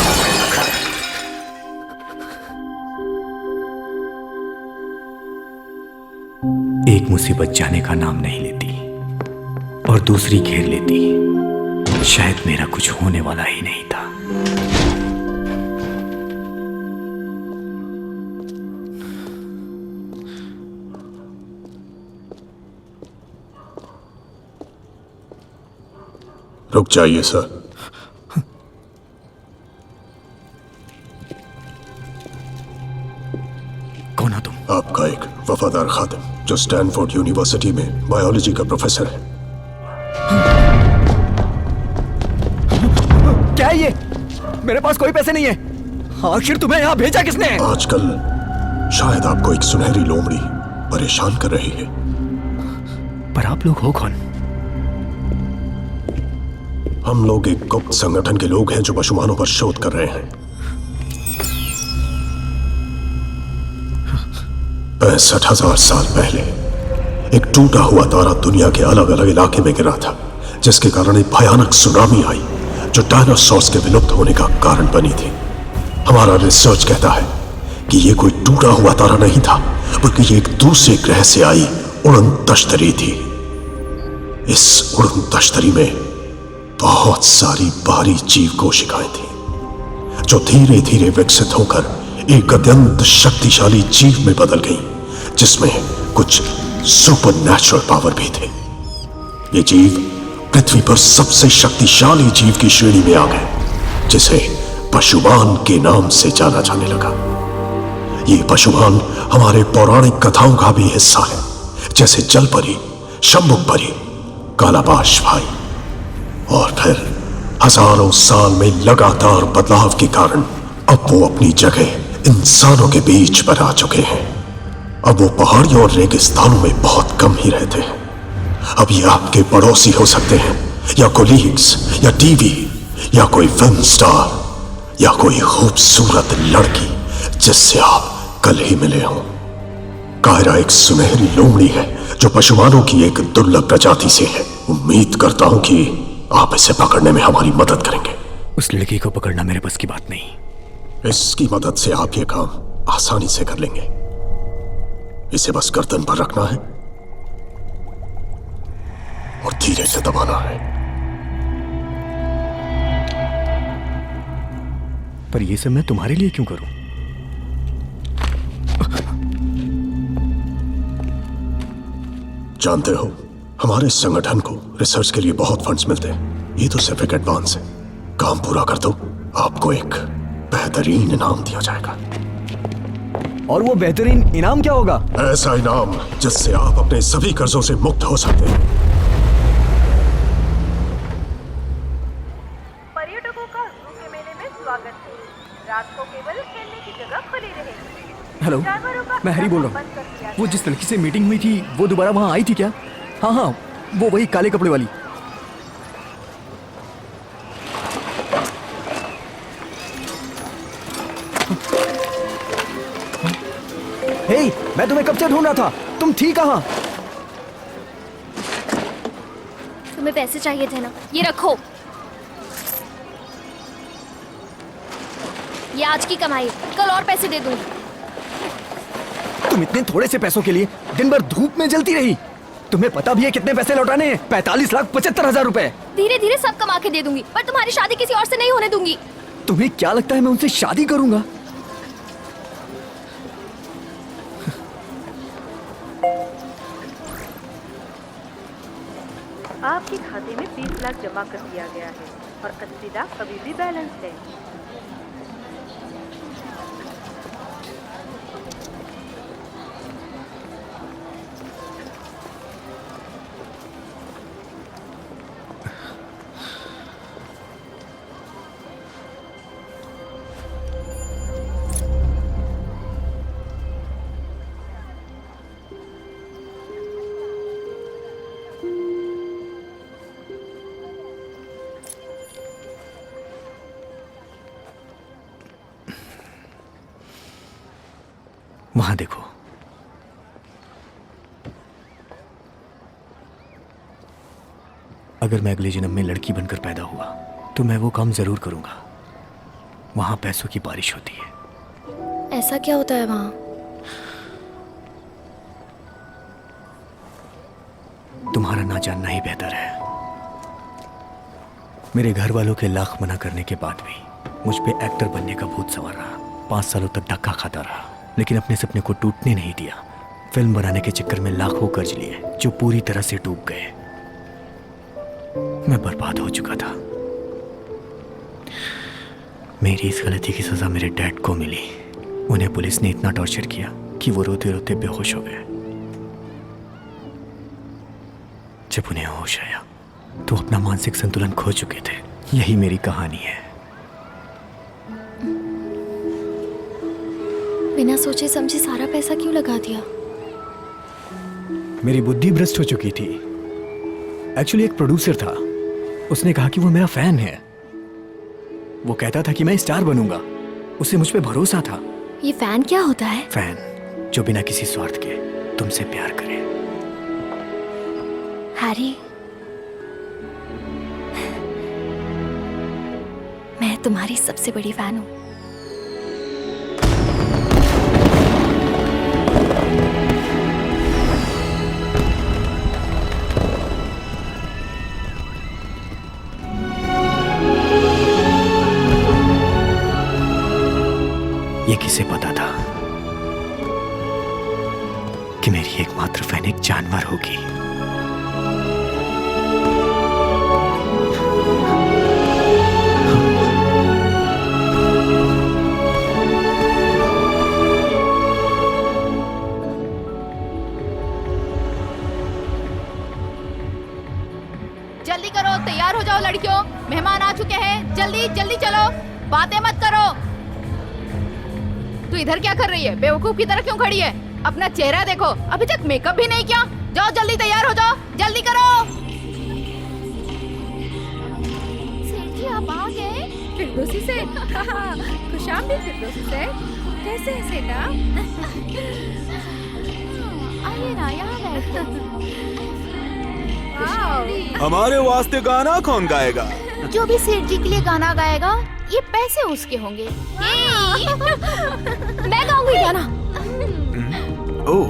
एक मुसीबत जाने का नाम नहीं लेती और दूसरी घेर लेती। शायद मेरा कुछ होने वाला ही नहीं था। रुक जाइए सर। कौन हो तुम? आपका एक वफादार खादिम जो स्टैनफोर्ड यूनिवर्सिटी में बायोलॉजी का प्रोफेसर है। क्या है ये? मेरे पास कोई पैसे नहीं है। आखिर तुम्हें यहाँ भेजा किसने? आजकल शायद आपको एक सुनहरी लोमड़ी परेशान कर रही है। पर आप लोग हो कौन? हम लोग एक गुप्त संगठन के लोग हैं जो पशुमानों पर शोध कर रहे हैं। 65,000 साल पहले एक टूटा हुआ तारा दुनिया के अलग अलग इलाके में गिरा था, जिसके कारण एक भयानक सुनामी आई जो डायनासोर्स के विलुप्त होने का कारण बनी थी। हमारा रिसर्च कहता है कि यह कोई टूटा हुआ तारा नहीं था, बल्कि ये एक दूसरे ग्रह से आई उड़न तश्तरी थी। इस उड़न तश्तरी में बहुत सारी बाहरी जीव कोशिकाएं थी जो धीरे धीरे विकसित होकर एक अत्यंत शक्तिशाली जीव में बदल गई, जिसमें कुछ सुपरनैचुरल पावर भी थे। ये जीव पृथ्वी पर सबसे शक्तिशाली जीव की श्रेणी में आ गए, जिसे पशुमान के नाम से जाना जाने लगा। ये पशुमान हमारे पौराणिक कथाओं का भी हिस्सा है, जैसे जलपरी, शंभुक परी, कालाबाश भाई। और फिर हजारों साल में लगातार बदलाव के कारण अब वो अपनी जगह इंसानों के बीच पर आ चुके हैं। अब वो पहाड़ियों और रेगिस्तानों में बहुत कम ही रहते हैं। अब ये आपके पड़ोसी हो सकते हैं, या कोलीग्स, या टीवी, या कोई फिल्म स्टार, या कोई खूबसूरत लड़की जिससे आप कल ही मिले हों। कायरा एक सुनहरी लोमड़ी है जो पशुमानों की एक दुर्लभ प्रजाति से है। उम्मीद करता हूं कि आप इसे पकड़ने में हमारी मदद करेंगे। उस लड़की को पकड़ना मेरे बस की बात नहीं। इसकी मदद से आप ये काम आसानी से कर लेंगे। इसे बस गर्दन पर रखना है और धीरे से दबाना है। पर ये सब मैं तुम्हारे लिए क्यों करूं? जानते हो, हमारे संगठन को रिसर्च के लिए बहुत फंड्स मिलते हैं। ये तो सिर्फ एक एडवांस है। काम पूरा कर दो, आपको एक बेहतरीन इनाम दिया जाएगा। और वो बेहतरीन इनाम क्या होगा? ऐसा इनाम जिससे आप अपने सभी कर्जों से मुक्त हो सकते हैं। पर्यटकों का जू के मेले में स्वागत है। रात को केवल खेलने की जगह खुली रहेगी। हेलो, मैं हैरी बोल रहा हूँ। वो जिस लड़की से मीटिंग हुई थी वो दोबारा वहां आई थी क्या? हाँ हाँ, वो वही काले कपड़े वाली। हे, मैं तुम्हें कब से ढूंढ रहा था। तुम थी कहाँ? तुम्हें पैसे चाहिए थे ना, ये रखो। ये आज की कमाई, कल और पैसे दे दूंगी। तुम इतने थोड़े से पैसों के लिए दिन भर धूप में जलती रही। तुम्हें पता भी है कितने पैसे लौटाने हैं? 45,75,000 रुपए। धीरे धीरे सब कमा के दे दूंगी, पर तुम्हारी शादी किसी और से नहीं होने दूंगी। तुम्हें क्या लगता है मैं उनसे शादी करूंगा? आपके खाते में 20 लाख जमा कर दिया गया है और 80 लाख अभी भी बैलेंस है। वहां देखो। अगर मैं अगले जन्म में लड़की बनकर पैदा हुआ तो मैं वो काम जरूर करूंगा। वहां पैसों की बारिश होती है। ऐसा क्या होता है वहाँ? तुम्हारा ना जानना ही बेहतर है। मेरे घर वालों के लाख मना करने के बाद भी मुझ पे एक्टर बनने का भूत सवार रहा। 5 सालों तक धक्का खाता रहा, लेकिन अपने सपने को टूटने नहीं दिया। फिल्म बनाने के चक्कर में लाखों कर्ज लिए जो पूरी तरह से डूब गए। मैं बर्बाद हो चुका था। मेरी इस गलती की सजा मेरे डैड को मिली। उन्हें पुलिस ने इतना टॉर्चर किया कि वो रोते रोते बेहोश हो गए। जब उन्हें होश आया तो अपना मानसिक संतुलन खो चुके थे। यही मेरी कहानी है। बिना सोचे समझे सारा पैसा क्यों लगा दिया? मेरी बुद्धि भ्रष्ट हो चुकी थी। एक्चुअली एक प्रोड्यूसर था, उसने कहा कि वो मेरा फैन है। वो कहता था कि मैं स्टार बनूंगा। उसे मुझ पे भरोसा था। ये फैन क्या होता है? फैन जो बिना किसी स्वार्थ के तुमसे प्यार करे। हैरी, मैं तुम्हारी सबसे बड़ी फैन हूँ। ये किसे पता था कि मेरी एकमात्र फैन एक जानवर होगी। जल्दी करो, तैयार हो जाओ लड़कियों, मेहमान आ चुके हैं। जल्दी जल्दी चलो, बातें मत करो। तू इधर क्या कर रही है? बेवकूफ की तरह क्यों खड़ी है? अपना चेहरा देखो, अभी तक मेकअप भी नहीं किया। जाओ जल्दी तैयार हो जाओ, जल्दी करो। सेठ जी, आप आ गए? फिरदौसी सेठ, खुशामदीद फिरदौसी सेठ। कैसे हैं सेठ आप? आइए ना, यहाँ बैठो। हमारे वास्ते गाना कौन गाएगा? जो भी सेठ जी के लिए गाना गाएगा, ये पैसे उसके होंगे। मैं गाऊंगी गाना। ओह,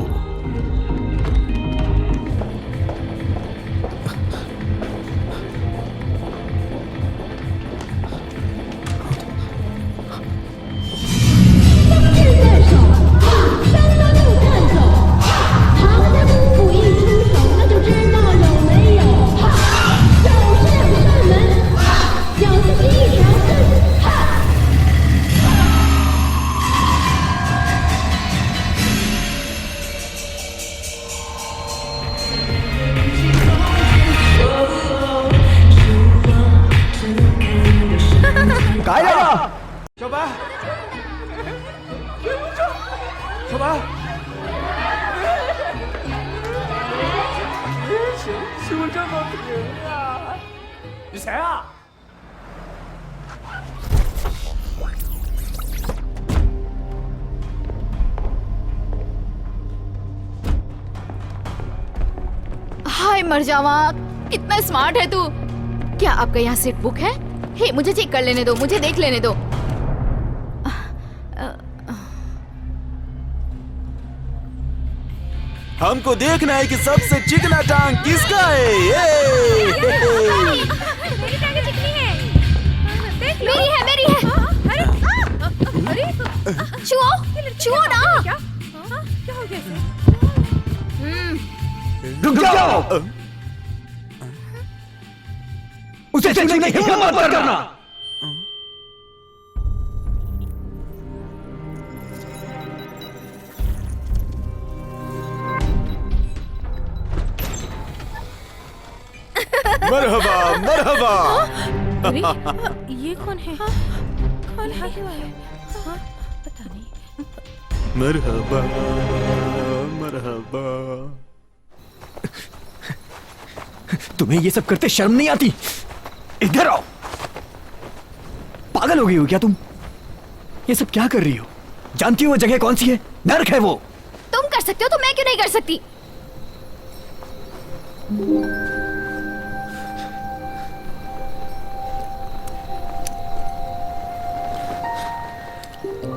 हाय मर जावा, कितना स्मार्ट है तू। क्या आपका यहाँ सीट बुक है? हे, मुझे चेक कर लेने दो, मुझे देख लेने दो। हमको देखना है कि सबसे चिकना टांग किसका है। मेरी टांगे चिकनी है। देख लो। मेरी है। अरे छुओ, छुओ ना। क्या हो गया इसे? रुक जाओ। उसे छूने की हिम्मत मत करना। मरहबा मरहबा। अरे ये कौन है? कौन है? पता नहीं। मरहबा मरहबा। तुम्हें ये सब करते शर्म नहीं आती? इधर आओ। पागल हो गई हो क्या तुम? ये सब क्या कर रही हो? जानती हो वो जगह कौन सी है? नर्क है वो। तुम कर सकते हो तो मैं क्यों नहीं कर सकती?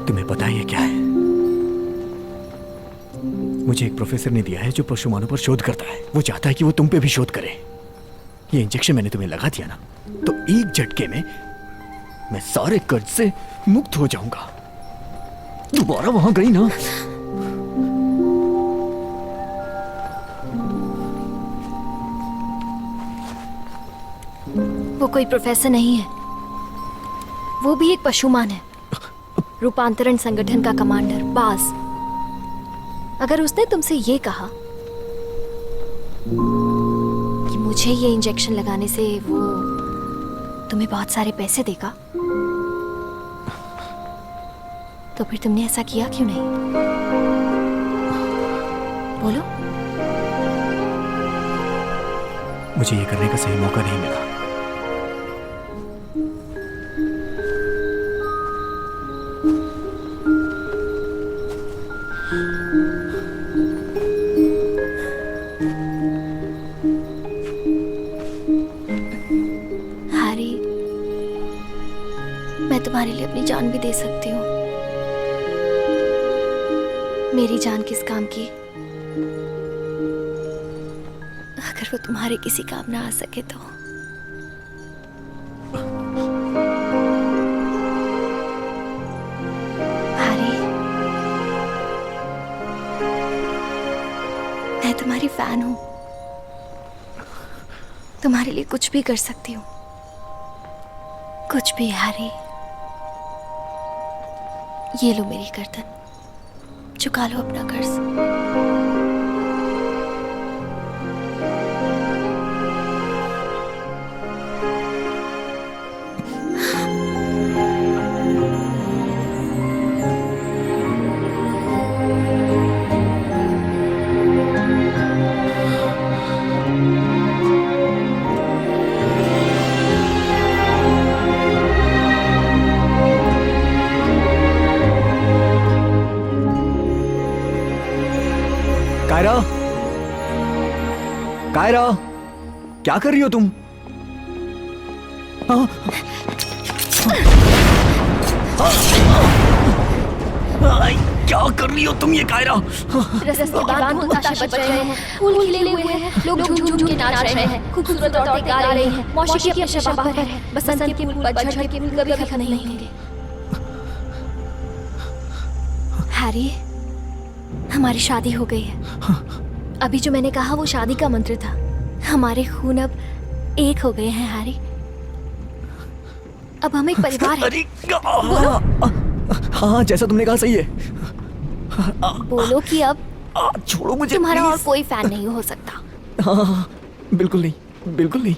तुम्हें पता है ये क्या है? मुझे एक प्रोफेसर ने दिया है जो पशुमानों पर शोध करता है। वो चाहता है कि वो तुम पे भी शोध करे। ये इंजेक्शन मैंने तुम्हें लगा दिया ना, तो एक झटके में मैं सारे कर्ज से मुक्त हो जाऊंगा। दोबारा वहां गई ना, वो कोई प्रोफेसर नहीं है, वो भी एक पशुमान है, रूपांतरण संगठन का कमांडर बास। अगर उसने तुमसे ये कहा कि मुझे ये इंजेक्शन लगाने से वो तुम्हें बहुत सारे पैसे देगा, तो फिर तुमने ऐसा किया क्यों नहीं? बोलो। मुझे ये करने का सही मौका नहीं मिला। हैरी, मैं तुम्हारे लिए अपनी जान भी दे सकती हूँ। मेरी जान किस काम की अगर वो तुम्हारे किसी काम ना आ सके तो। हैरी, मैं तुम्हारी फैन हूँ, तुम्हारे लिए कुछ भी कर सकती हूँ, कुछ भी। हैरी, ये लो मेरी गर्दन, चुका लो अपना कर्ज। कायरा, कायरा, क्या कर रही हो तुम? क्या कर रही हो तुम ये कायरा? रस्तेदार ताशे बज रहे हैं, फूल खिले हुए हैं, लोग झूम के नाच रहे हैं, खूबसूरत औरतें गा रही हैं, मौसीकी अपने शबाब पर है, बसंत के फूल, पतझड़ के फूल कभी खत्म नहीं होंगे। हैरी, हमारी शादी हो गई है। अभी जो मैंने कहा वो शादी का मंत्र था। हमारे खून अब एक हो गए हैं हैरी। अब हम एक परिवार हैं। हाँ, जैसा तुमने कहा सही है। बोलो कि अब छोड़ो मुझे, तुम्हारा और कोई फैन नहीं हो सकता। हाँ, बिल्कुल नहीं, बिल्कुल नहीं।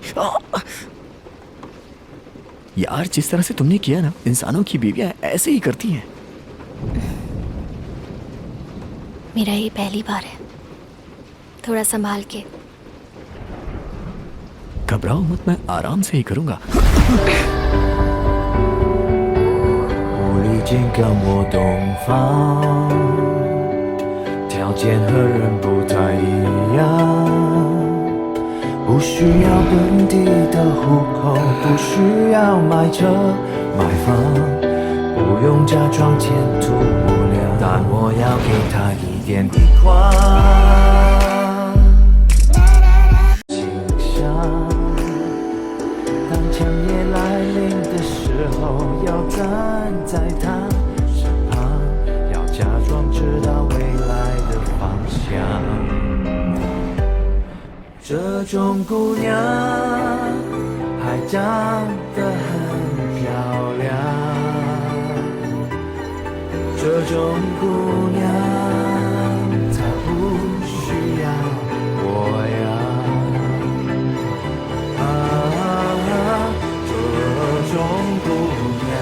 यार, जिस तरह से तुमने किया ना, इंसानों की बीवियां ऐसे ही करती हैं। मेरा ये पहली बार है, थोड़ा संभाल के। घबराओ मत, मैं आराम से ही करूंगा। 无意间跟我洞房，条件和人不太一样，不需要本地的户口，不需要买车买房，不用假装前途无量，但我要给他一点地宽。心想，当强烈来临的时候，要站在他身旁，要假装知道未来的方向。这种姑娘还长得很漂亮，这种姑娘她不需要我呀，这种姑娘，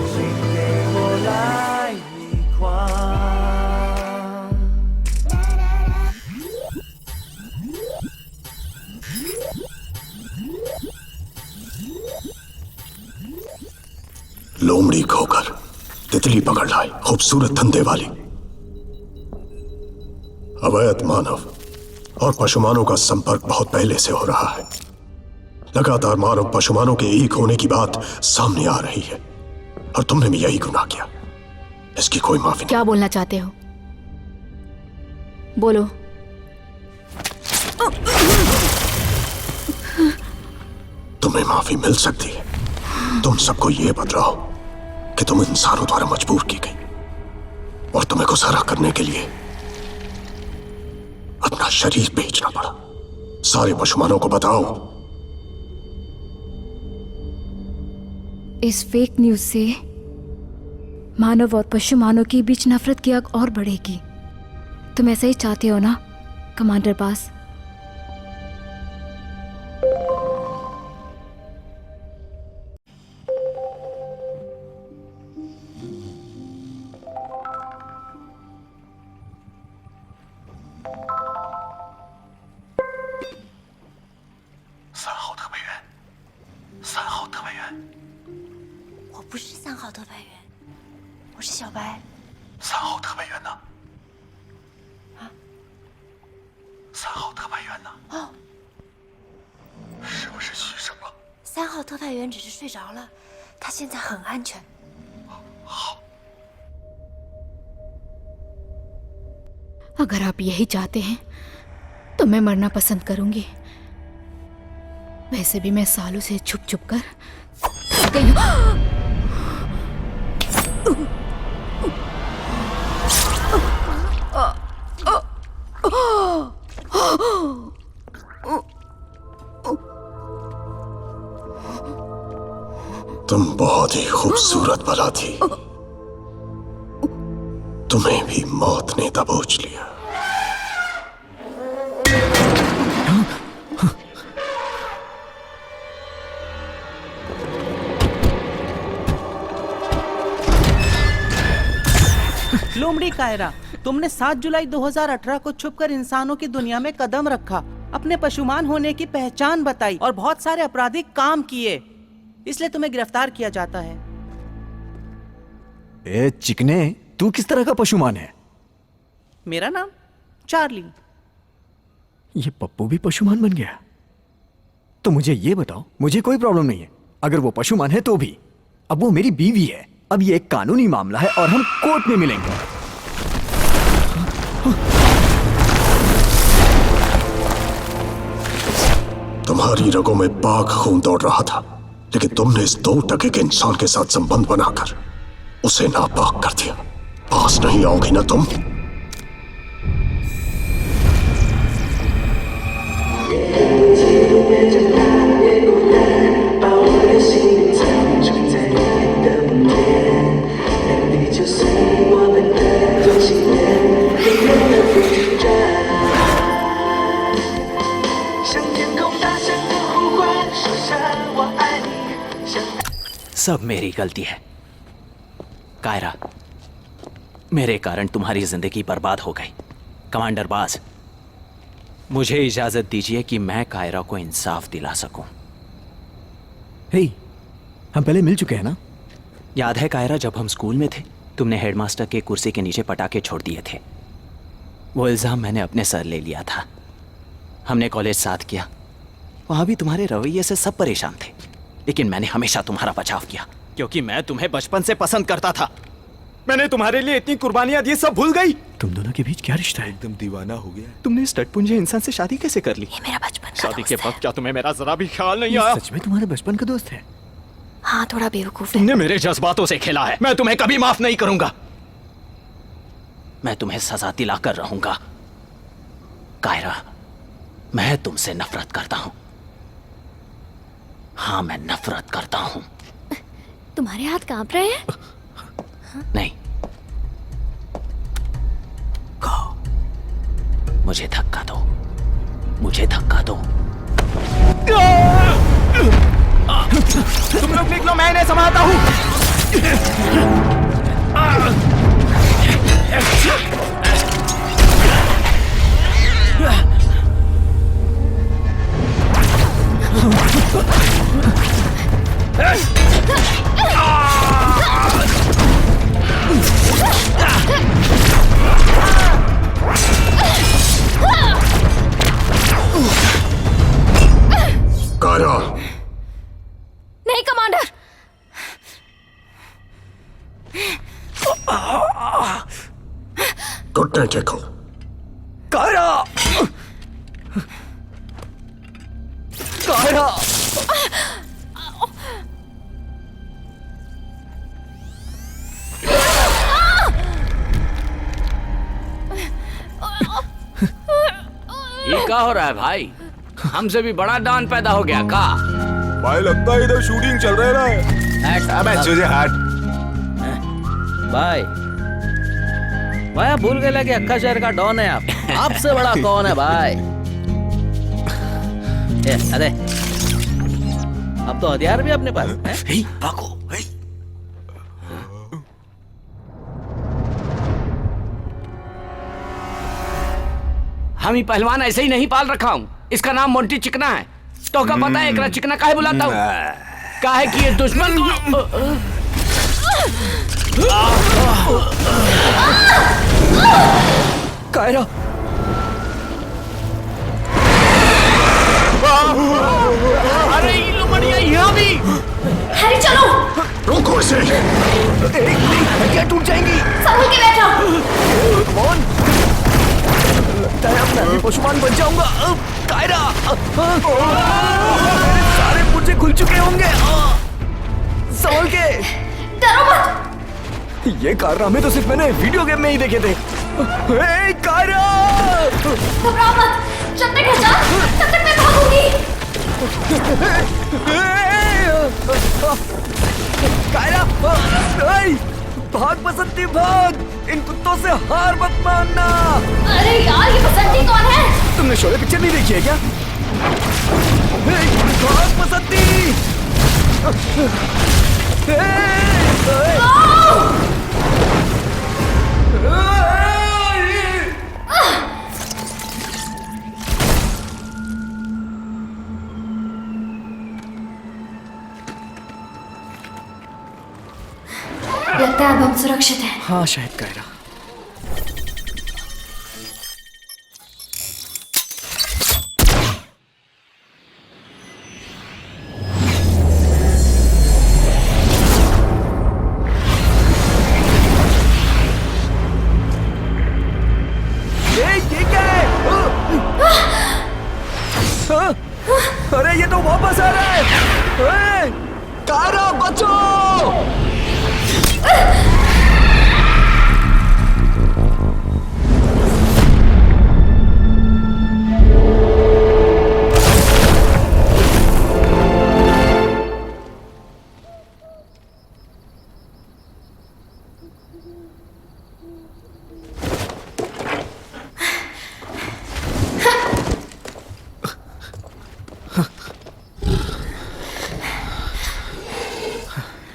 请给我来一筐。लोमड़ी खोकर तितली पकड़ लाए, खूबसूरत धंधे वाली। अवैध मानव और पशुमानों का संपर्क बहुत पहले से हो रहा है। लगातार मानव पशुमानों के एक होने की बात सामने आ रही है और तुमने भी यही गुनाह किया। इसकी कोई माफी नहीं। क्या बोलना चाहते हो? बोलो। तुम्हें माफी मिल सकती है। तुम सबको यह बतलाओ कि तुम इंसानों द्वारा मजबूर की गई और तुम्हें गुजारा करने के लिए अपना शरीर बेचना पड़ा। सारे पशुमानों को बताओ। इस फेक न्यूज से मानव और पशुमानों के बीच नफरत की आग और बढ़ेगी। तुम ऐसा ही चाहते हो ना कमांडर बास? अगर आप यही चाहते हैं तो मैं मरना पसंद करूंगी। वैसे भी मैं सालों से छुप छुप कर थक गई हूं। तुम बहुत ही खूबसूरत बला थी। तुम्हें भी मौत ने दबोच लिया। लोमड़ी कायरा, तुमने 7 जुलाई 2018 को छुपकर इंसानों की दुनिया में कदम रखा, अपने पशुमान होने की पहचान बताई और बहुत सारे आपराधिक काम किए, इसलिए तुम्हें गिरफ्तार किया जाता है। ए चिकने, तू किस तरह का पशुमान है? मेरा नाम चार्ली। ये पप्पू भी पशुमान बन गया? तो मुझे ये बताओ, मुझे कोई प्रॉब्लम नहीं है अगर वो पशुमान है तो भी। अब वो मेरी बीवी है। अब ये एक कानूनी मामला है और हम कोर्ट में मिलेंगे। तुम्हारी रगों में पाक खून दौड़ रहा था, लेकिन तुमने इस 2 टके के इंसान के साथ संबंध बनाकर उसे नापाक कर दिया। पास नहीं आओगी ना तुम? सब मेरी गलती है कायरा। मेरे कारण तुम्हारी जिंदगी बर्बाद हो गई। कमांडर बास, मुझे इजाजत दीजिए कि मैं कायरा को इंसाफ दिला सकूं। हे, हम पहले मिल चुके हैं ना? याद है कायरा, जब हम स्कूल में थे तुमने हेडमास्टर के कुर्सी के नीचे पटाखे छोड़ दिए थे। वो इल्जाम मैंने अपने सर ले लिया था। हमने कॉलेज साथ किया, वहां भी तुम्हारे रवैये से सब परेशान थे, लेकिन मैंने हमेशा तुम्हारा बचाव किया क्योंकि मैं तुम्हें बचपन से पसंद करता था। मैंने तुम्हारे लिए इतनी कुर्बानियां दी, सब भूल गई। तुम दोनों के बीच क्या रिश्ता है? एकदम दीवाना हो गया। तुमने इस टटपुंजे इंसान से शादी कैसे कर ली? ये मेरा बचपन का शादी के दोस्त वक्त क्या तुम्हें मेरा जरा भी ख्याल नहीं आया? सच में तुम्हारे बचपन का दोस्त है? हाँ, थोड़ा बेवकूफ है। तुमने मेरे जज्बातों से खेला है। मैं तुम्हें कभी माफ नहीं करूंगा। मैं तुम्हें सजा दिलाकर रहूंगा। कायरा, मैं तुमसे नफरत करता हूं। हाँ, मैं नफरत करता हूं। तुम्हारे हाथ कांप रहे हैं? नहीं, मुझे धक्का दो, मुझे धक्का दो। तुम लोग निकलो, मैं इन्हें संभालता हूं। घुटने टेको। कायरा! कायरा! ये क्या हो रहा है भाई? हमसे भी बड़ा डॉन पैदा हो गया का? भाई लगता है इधर शूटिंग चल रहा है। अबे तुझे हट। भाई आप भूल गए कि अक्का शहर का डॉन है आप। आपसे बड़ा कौन है भाई? अरे अब तो हथियार भी अपने पास है। भागो। हम ही पहलवान ऐसे ही नहीं पाल रखा हूँ। इसका नाम मोंटी चिकना है। तो क्या पता है एकरा चिकना काहे बुलाता हूँ? काहे कि ये दुश्मन कायरा! अरे ये लो बढ़िया यहाँ भी। हैरी चलो। रोको इसे। हड्डियां टूट जाएंगी। संभल के बैठो। कौन? मैं पशुमान बन जाऊंगा। कायरा! मेरे सारे पुर्जे खुल चुके होंगे। संभल के। डरो मत। ये कारनामे तो सिर्फ मैंने वीडियो गेम में ही देखे थे। कायरा! घबराओ मत। जब तक है जान, तब तक मैं भागूंगी। कायरा! भाग बसंती भाग! इन कुत्तों से हार मत मानना। अरे यार, ये बसंती कौन है? तुमने शोले पिक्चर नहीं देखी है क्या? भाग बसंती! लगता है अब हम सुरक्षित हैं। हाँ शायद कायरा। ये क्या है? अरे ये तो वापस आ रहा है। कायरा बचो!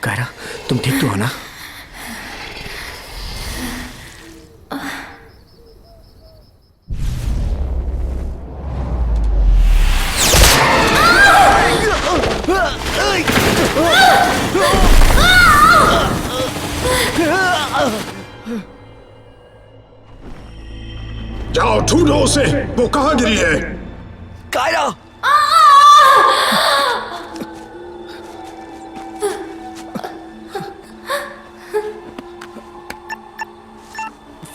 कायरा, तुम ठीक तो हो ना? जाओ ढूंढो उसे। वो कहाँ गिरी है? कायरा!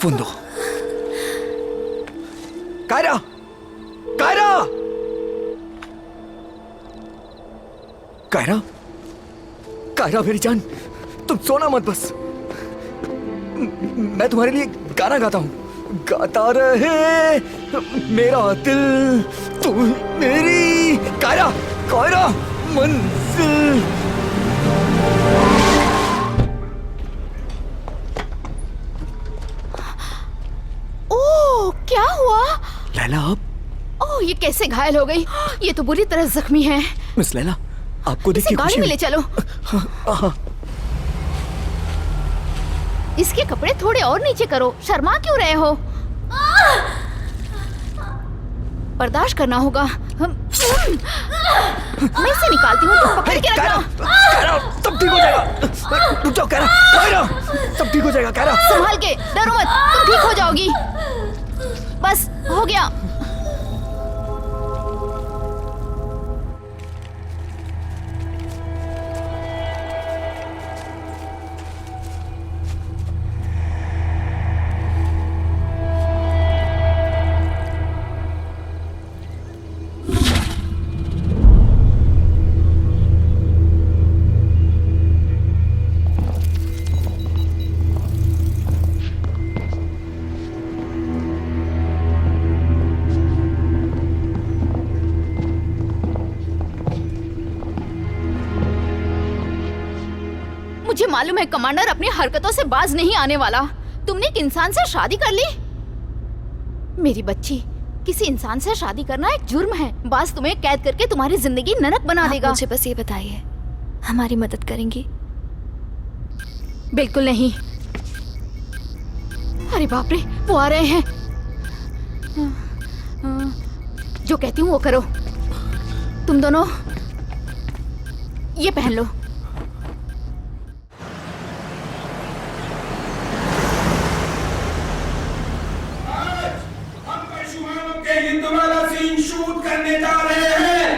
फुंदो। कायरा! कायरा! कायरा! कायरा मेरी जान, तुम सोना मत बस। मैं तुम्हारे लिए गाना गाता हूँ। गाता रहे मेरा दिल, तू मेरी कायरा, कायरा मंजिल। ओह, क्या हुआ? लैला आप? ओह, ये कैसे घायल हो गई? ये तो बुरी तरह जख्मी है। मिस लैला, आपको देख के गाड़ी में ले चलो। हाँ। इसके कपड़े थोड़े और नीचे करो। शर्मा क्यों रहे हो? बर्दाश्त करना होगा। मैं इसे निकालती हूँ, तुम पकड़ के रखना। कायरा, सब ठीक हो जाएगा। रुक जाओ कायरा, कायरा, सब ठीक हो जाएगा कायरा। संभाल के, डरो मत, तुम ठीक हो जाओगी। बस हो गया। मुझे मालूम है कमांडर अपनी हरकतों से बाज नहीं आने वाला। तुमने एक इंसान से शादी कर ली? मेरी बच्ची, किसी इंसान से शादी करना एक जुर्म है। बाज तुम्हें कैद करके तुम्हारी जिंदगी नरक बना देगा। मुझे बस ये बताइए, हमारी मदद करेंगी? बिल्कुल नहीं। अरे बाप रे, वो आ रहे हैं। जो कहती हूँ वो करो। तुम दोनों ये पहन लो। युद्ध वाला सीन शूट करने जा रहे हैं।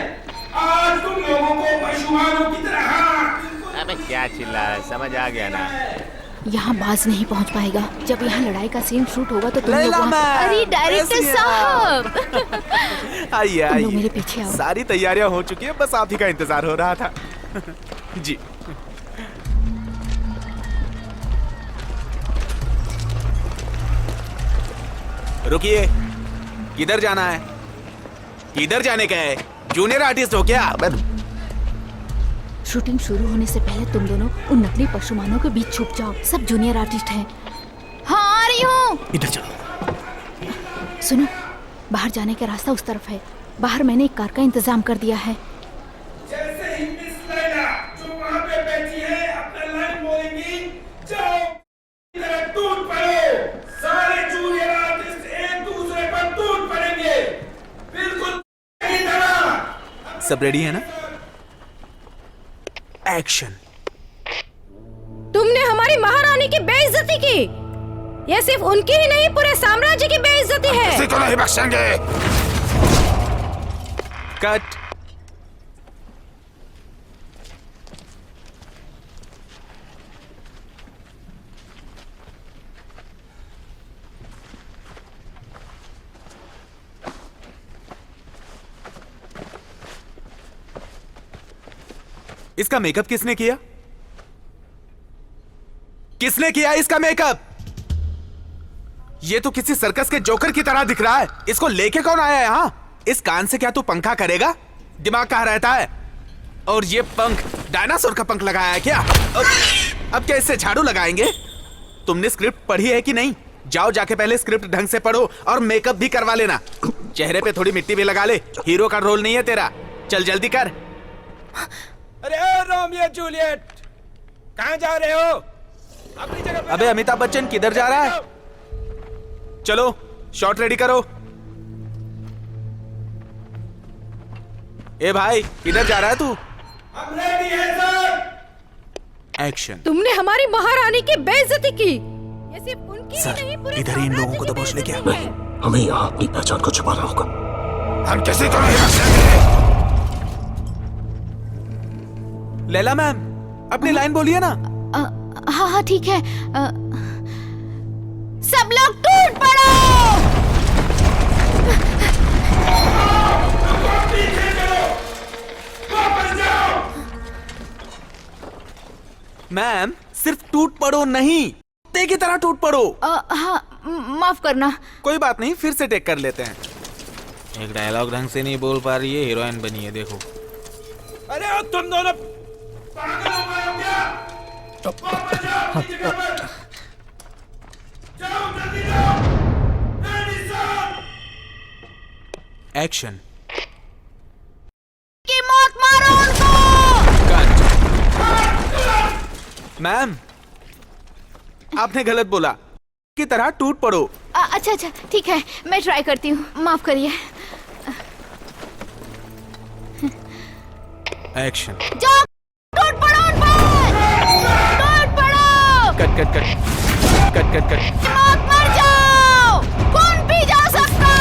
आज तुम लोगों को पशुओं की तरह। अबे क्या चिल्ला है, समझ आ गया ना? यहाँ बाज नहीं पहुँच पाएगा। जब यहाँ लड़ाई का सीन शूट होगा तो तुम लोग अरे डायरेक्टर साहब आइए तुम लोग मेरे पीछे आओ। सारी तैयारियां हो चुकी है, बस आप ही का इंतजार हो रहा था। जी रुकिए, किधर जाना है? किधर जाने का है? जूनियर आर्टिस्ट हो क्या? शूटिंग शुरू होने से पहले तुम दोनों उन नकली पशुमानों के बीच छुप जाओ। सब जूनियर आर्टिस्ट हैं। हाँ आ रही हूँ। इधर चलो। सुनो, बाहर जाने का रास्ता उस तरफ है। बाहर मैंने एक कार का इंतजाम कर दिया है। जैसे ही मिस लैला जो वहाँ पे बैठी है अपना लाइन बोलेंगी, जाओ इधर टूट पड़ो। सारे जूनियर आर्टिस्ट एक दूसरे पर टूट पड़ेंगे, बिल्कुल इसी तरह। सब रेडी है ना? एक्शन। तुमने हमारी महारानी की बेइज्जती की। यह सिर्फ उनकी ही नहीं, पूरे साम्राज्य की बेइज्जती है। किसी को नहीं बख्शेंगे। कट। इसका मेकअप किसने किया? किसने किया इसका मेकअप? ये तो किसी सर्कस के जोकर की तरह दिख रहा है। इसको लेके कौन आया है यहाँ? इस कान से क्या तू पंखा करेगा? दिमाग कहाँ रहता है? और ये पंख डायनासोर का पंख लगाया है क्या? अब क्या इससे झाड़ू लगाएंगे? तुमने स्क्रिप्ट पढ़ी है कि नहीं? जाओ जाके पहले स्क्रिप्ट ढंग से पढ़ो और मेकअप भी करवा लेना। चेहरे पे थोड़ी मिट्टी भी लगा ले। हीरो का रोल नहीं है तेरा। चल जल्दी कर। अरे रोमियो जूलियट, कहाँ जा रहे हो? अपनी जगह पे। अबे अमिताभ बच्चन किधर जा रहा है? चलो शॉट रेडी करो। ए भाई किधर जा रहा है तू? हम रेडी हैं सर। एक्शन। तुमने हमारी महारानी की बेइज्जती की। ये सिर्फ उनकी ही नहीं, पूरे इधर ही इन लोगों को दबोच ले क्या? हमें यहाँ अपनी पहचान को छुपाना होगा। हम किसी को नहीं बख्शेंगे। लैला मैम, अपनी लाइन बोलिए ना। हाँ हाँ ठीक है। सब लोग टूट पड़ो। मैम सिर्फ टूट पड़ो नहीं, कुत्ते की तरह टूट पड़ो। हाँ माफ करना। कोई बात नहीं, फिर से टेक कर लेते हैं। एक डायलॉग ढंग से नहीं बोल पा रही है, हीरोइन बनी है देखो। अरे तुम दोनों पागल हो गए हो क्या? वापस जाओ अपनी जगह पर। जाओ जल्दी जाओ। Ready sir. एक्शन। की मौत मारो उनको। मैम आपने गलत बोला। की तरह टूट पड़ो। अच्छा अच्छा ठीक है, मैं ट्राई करती हूँ, माफ करिए। एक्शन। जाओ टूट पड़ो उन पर। टूट पड़ो। Cut cut cut cut cut cut. मौत मर जाओ। कौन भी जा सकता?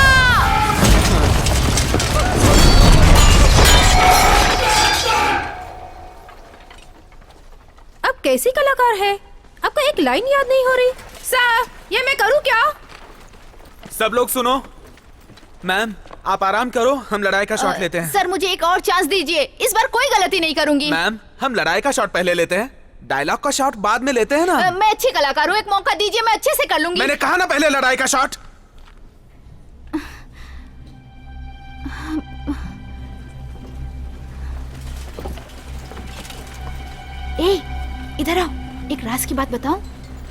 अब कैसी कलाकार है? आपको एक लाइन याद नहीं हो रही? सर ये मैं करूँ क्या? सब लोग सुनो। मैम आप आराम करो, हम लड़ाई का शॉट लेते हैं। सर मुझे एक और चांस दीजिए, इस बार कोई गलती नहीं करूंगी। मैम हम लड़ाई का शॉट पहले लेते हैं, डायलॉग का शॉट बाद में लेते हैं ना। मैं अच्छी कलाकार हूँ, एक मौका दीजिए, मैं अच्छे से कर लूंगी। मैंने कहा ना पहले लड़ाई का शॉट। ए, इधर आओ। एक राज की बात बताऊं?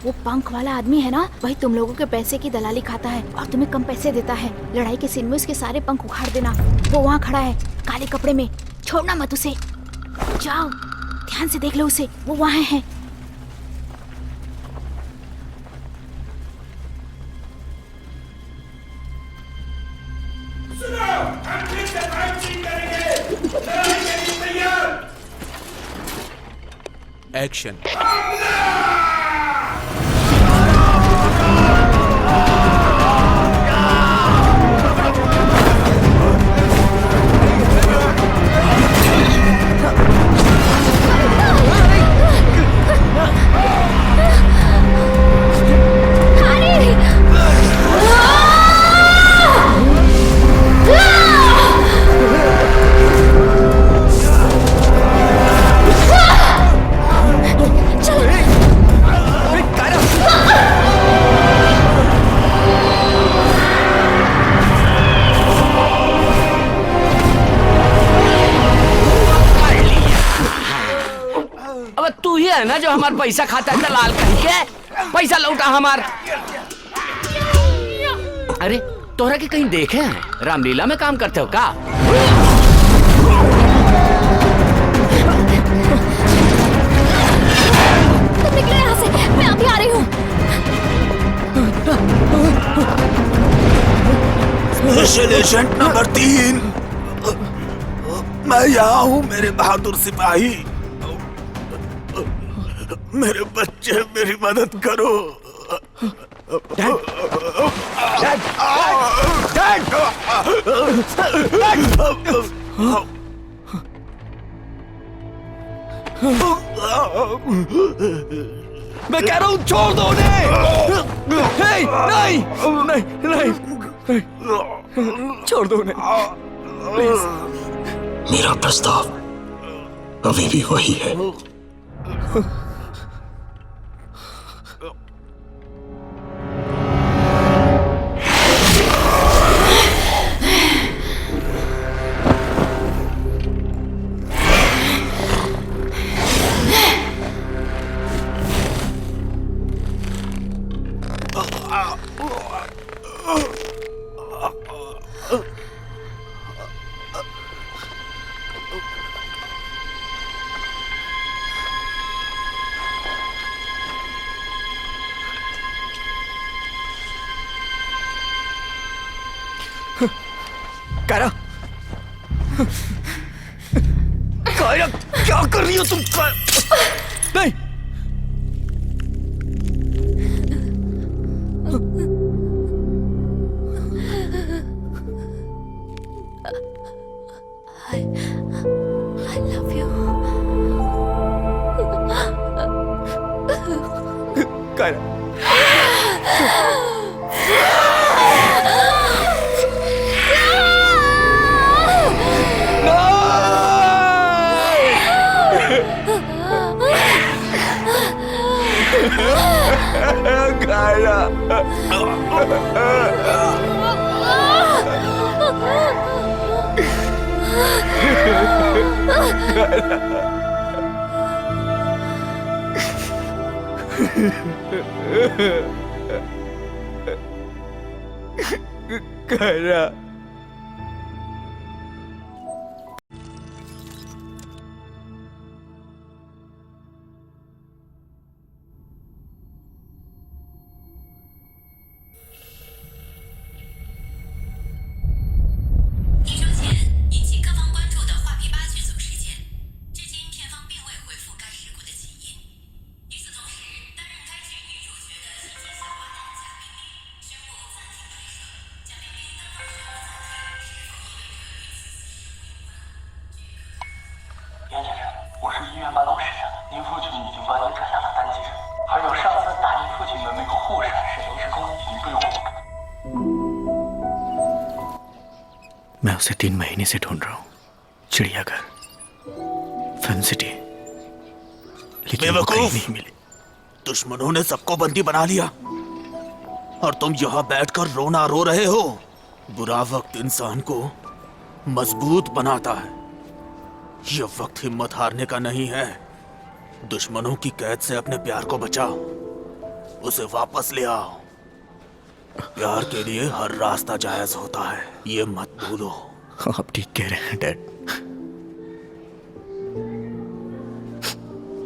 वो पंख वाला आदमी है ना, वही तुम लोगों के पैसे की दलाली खाता है और तुम्हें कम पैसे देता है। लड़ाई के सीन में उसके सारे पंख उखाड़ देना। वो वहाँ खड़ा है काले कपड़े में, छोड़ना मत उसे। जाओ ध्यान से देख लो उसे, वो वहाँ है। सुनो, हम फिर से फाइटिंग करेंगे। लड़ाई के लिए तैयार। एक्शन। तू ही है ना जो हमारा पैसा खाता है दलाल कहीं के? पैसा लौटा हमार। अरे तोहरा के कहीं देखे हैं रामलीला में काम करते हो का? तुम निकले यहाँ से, मैं अभी आ रही हूँ। स्पेशल एजेंट नंबर 3, मैं यहाँ हूँ मेरे बहादुर सिपाही। मेरे बच्चे, मेरी मदद करो। मैं कह रहा हूँ छोड़ दो उन्हें। नहीं नहीं नहीं नहीं, छोड़ दो उन्हें प्लीज। मेरा प्रस्ताव अभी भी वही है। कायरा, कायरा क्या कर रही हो तुम? नहीं, I love you. Kiara, Kiara, Kiara, मैं उसे 3 महीने से ढूंढ रहा हूँ। चिड़ियाघर, फिल्म सिटी, लेकिन वो कहीं नहीं मिली। दुश्मनों ने सबको बंदी बना लिया और तुम यहाँ बैठकर रोना रो रहे हो। बुरा वक्त इंसान को मजबूत बनाता है। यह वक्त हिम्मत हारने का नहीं है। दुश्मनों की कैद से अपने प्यार को बचाओ, उसे वापस ले आओ। प्यार के लिए हर रास्ता जायज होता है, ये मत भूलो। आप ठीक कह रहे हैं डैड।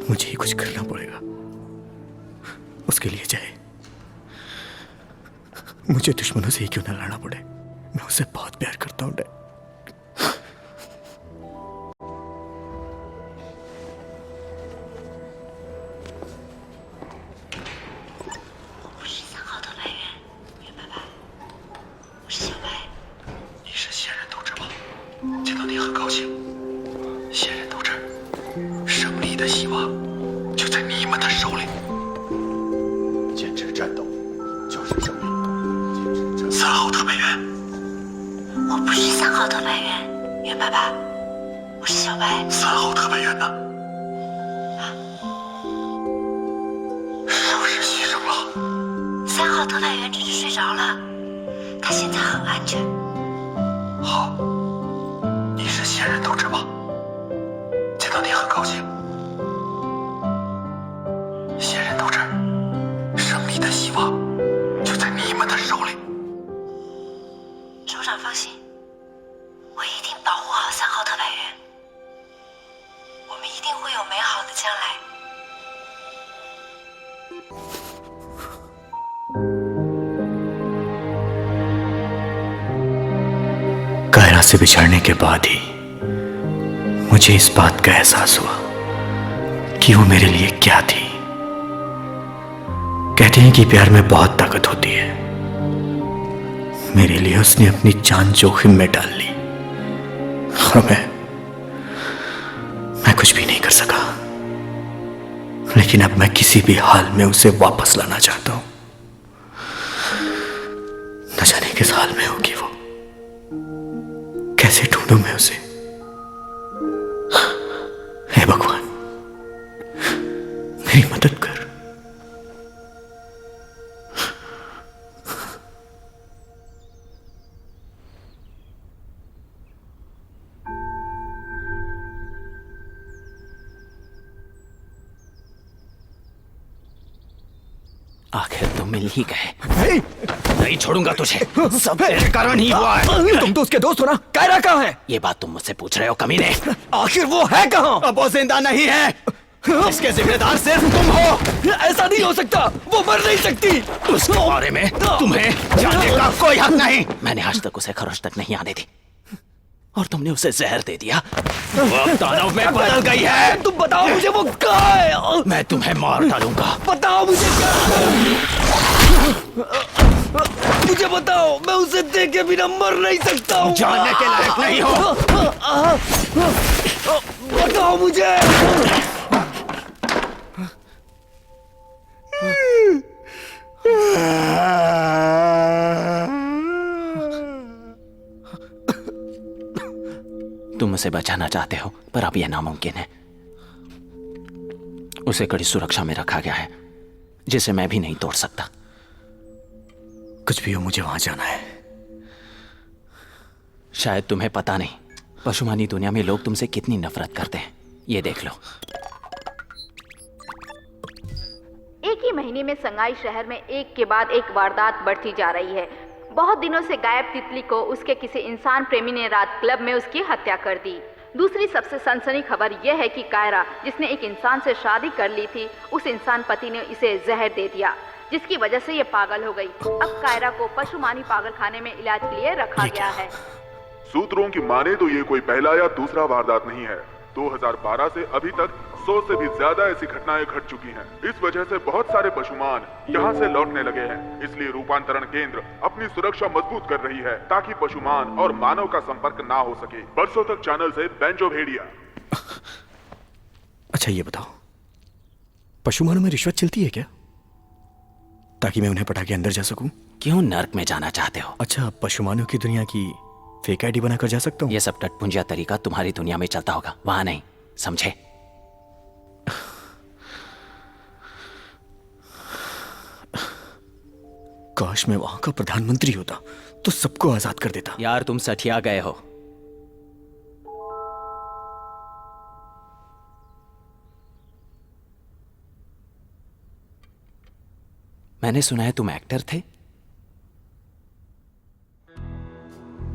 मुझे ही कुछ करना पड़ेगा, उसके लिए चाहे मुझे दुश्मनों से ही क्यों ना लड़ना पड़े। मैं उसे बहुत प्यार करता हूं डैड। कायरा से बिछड़ने के बाद ही मुझे इस बात का एहसास हुआ कि वो मेरे लिए क्या थी। कहते हैं कि प्यार में बहुत ताकत होती है। मेरे लिए उसने अपनी जान जोखिम में डाल ली और मैं कुछ भी नहीं कर सका। लेकिन अब मैं किसी भी हाल में उसे वापस लाना चाहता हूं। न जाने किस हाल में होगी वो, कैसे ढूंढूं मैं उसे। हे भगवान, मेरी मदद कर। आखिर तो मिल ही गए। नहीं छोड़ूंगा तुझे, सब तेरे कारण ही हुआ है। तुम तो उसके दोस्त हो ना। कायरा कहाँ है? ये बात तुम मुझसे पूछ रहे हो कमीने? आखिर वो है कहाँ? अब वो जिंदा नहीं है। इसके जिम्मेदार सिर्फ तुम हो। ऐसा नहीं हो सकता, वो मर नहीं सकती। उसके बारे में तुम्हें जानने का कोई हक नहीं। मैंने आज तक उसे खरोश तक नहीं आने दी और तुमने उसे जहर दे दिया। वो अब दानव में बदल गई है। तुम बताओ मुझे वो कहाँ है? मैं तुम्हें मार डालूंगा। बताओ मुझे मुझे बताओ, मैं उसे देखे बिना मर नहीं सकता हूँ। जानने के लायक नहीं हो। बताओ मुझे। तुम उसे बचाना चाहते हो, पर अब यह नामुमकिन है। उसे कड़ी सुरक्षा में रखा गया है, जिसे मैं भी नहीं तोड़ सकता। कुछ भी हो, मुझे वहां जाना है। शायद तुम्हें पता नहीं, पशुमानी दुनिया में लोग तुमसे कितनी नफरत करते हैं। ये देख लो। एक ही महीने में संगाई शहर में एक के बाद एक वारदात बढ़ती जा रही है। बहुत दिनों से गायब तितली को उसके किसी इंसान प्रेमी ने रात क्लब में उसकी हत्या कर दी। दूसरी सबसे सनसनी खबर यह है कि कायरा, जिसने एक इंसान से शादी कर ली थी, उस इंसान पति ने इसे जहर दे दिया, जिसकी वजह से ये पागल हो गई। अब कायरा को पशुमानी पागलखाने में इलाज के लिए रखा गया है। सूत्रों की माने तो ये कोई पहला या दूसरा वारदात नहीं है। 2012 से अभी तक 100 से भी ज्यादा ऐसी घटनाएं घट चुकी हैं। इस वजह से बहुत सारे पशुमान यहाँ से लौटने लगे हैं। इसलिए रूपांतरण केंद्र अपनी सुरक्षा मजबूत कर रही है ताकि पशुमान और मानव का संपर्क ना हो सके। बरसों तक चैनल से बेंचो भेड़िया। अच्छा ये बताओ, पशुमानों में रिश्वत चलती है क्या, ताकि मैं उन्हें पटा के अंदर जा सकूं? क्यों नर्क में जाना चाहते हो? अच्छा, पशुमानों की दुनिया की फेक आईडी बनाकर जा सकता हूँ? ये सब टटपुंजिया तरीका तुम्हारी दुनिया में चलता होगा, वहां नहीं, समझे? काश मैं वहां का प्रधानमंत्री होता तो सबको आजाद कर देता। यार तुम सठिया गए हो। मैंने सुना है तुम एक्टर थे।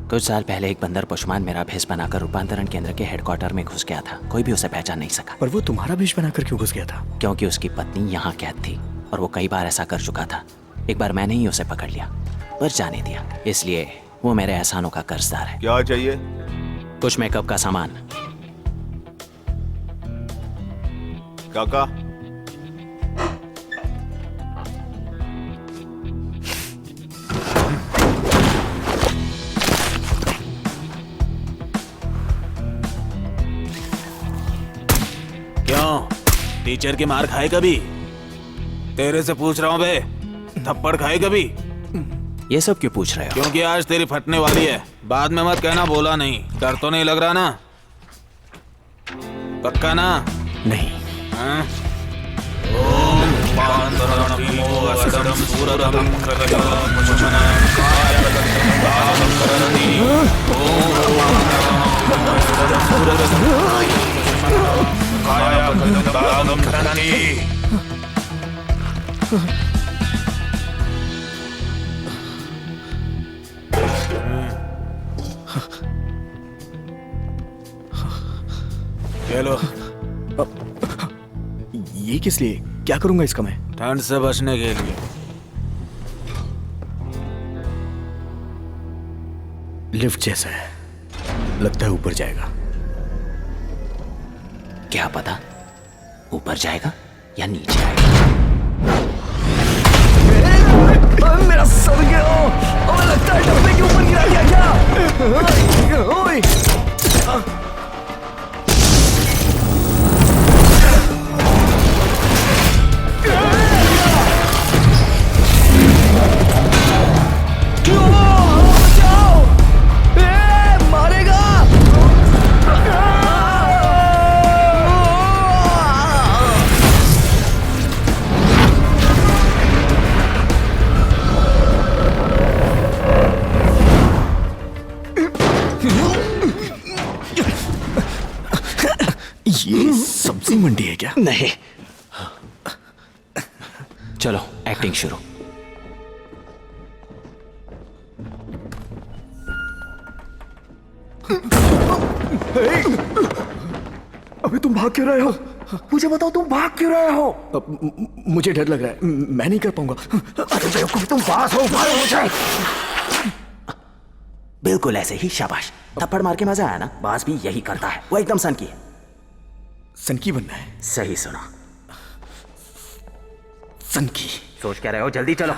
कुछ साल पहले एक बंदर पशुमान मेरा भेष बनाकर रूपांतरण केंद्र के हेडक्वार्टर में घुस गया था। कोई भी उसे पहचान नहीं सका। पर वो तुम्हारा भेष बनाकर क्यों घुस गया था? क्योंकि उसकी पत्नी यहाँ कैद थी और वो कई बार ऐसा कर चुका था। एक बार मैंने ही उसे पकड़ लिया पर जाने दिया, इसलिए वो मेरे एहसानों का कर्जदार है। क्या चाहिए? कुछ मेकअप का सामान। काका क्यों टीचर की मार खाए कभी? तेरे से पूछ रहा हूँ बे, थप्पड़ खाए कभी? ये सब क्यों पूछ रहे हो? क्योंकि आज तेरी फटने वाली है। बाद में मत कहना बोला नहीं। डर तो नहीं लग रहा ना? पक्का ना? नहीं। हाँ? ओम पांतरं भीमोऽसदं सूरदं प्रगतं पुष्पनं कायकं करन्ति। ओम पांतरं सूरदं कायकं करन्ति। चलो। ये किस लिए? क्या करूंगा इसका मैं? ठंड से बचने के लिए। लिफ्ट जैसा है, लगता है ऊपर जाएगा। क्या पता ऊपर जाएगा या नीचे आएगा। मेरा सर गया। और लगता है डब्बे के ऊपर गिरा गया क्या? ओए! ये सब्जी मंडी है क्या? नहीं। चलो एक्टिंग शुरू। अबे तुम भाग क्यों रहे हो? मुझे बताओ तुम भाग क्यों रहे हो? मुझे डर लग रहा है, मैं नहीं कर पाऊंगा। अरे तुम पास हो, मारो मुझे। बिल्कुल ऐसे ही, शाबाश। थप्पड़ मार के मजा आया ना? बास भी यही करता है, वो एकदम सनकी है। सनकी बनना है? सही सुना, सनकी। सोच क्या रहे हो? जल्दी चलो।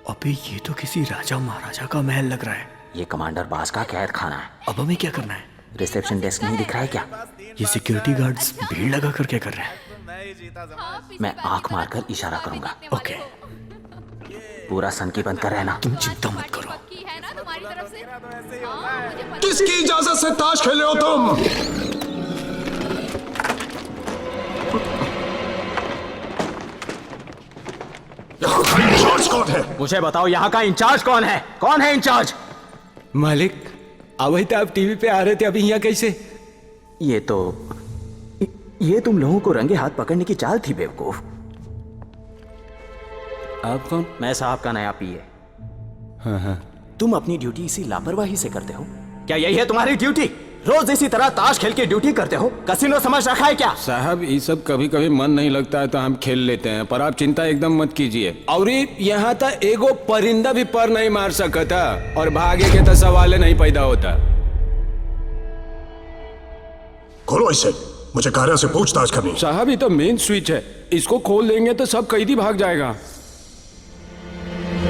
अबे ये तो किसी राजा महाराजा का महल लग रहा है। ये कमांडर बास का कैद खाना है। अब हमें क्या करना है? रिसेप्शन डेस्क नहीं दिख रहा है क्या? ये सिक्योरिटी गार्ड्स भीड़ लगा कर क्या कर रहे हैं? मैं आंख मारकर इशारा करूंगा। ओके। पूरा सनकी बंद कर रहना। तुम चिंता मत करो। किसकी इजाजत से ताश खेले हो तुम? यहाँ का इंचार्ज कौन है? मुझे बताओ, यहाँ का इंचार्ज कौन है? कौन है इंचार्ज? मालिक, अभी तो आप टीवी पे आ रहे थे, अभी यहाँ कैसे? ये तुम लोगों को रंगे हाथ पकड़ने की चाल थी बेवकूफ। आप कौन? मैं साहब का नया पीए। हाँ। तुम अपनी ड्यूटी इसी लापरवाही से करते हो? क्या यही है तुम्हारी ड्यूटी? रोज इसी तरह ताश खेल के ड्यूटी करते हो? कसिनो समझ रखा है क्या? साहब, ये सब कभी कभी मन नहीं लगता है तो हम खेल लेते हैं, पर आप चिंता एकदम मत कीजिए। और यहाँ तक एगो परिंदा भी पर नहीं मार सकता और भागे के तो सवाल नहीं पैदा होता। खोलो इसे, मुझे कायरा से पूछताछ करनी। साहब, ये तो मेन स्विच है, इसको खोल देंगे तो सब कैदी भाग जाएगा।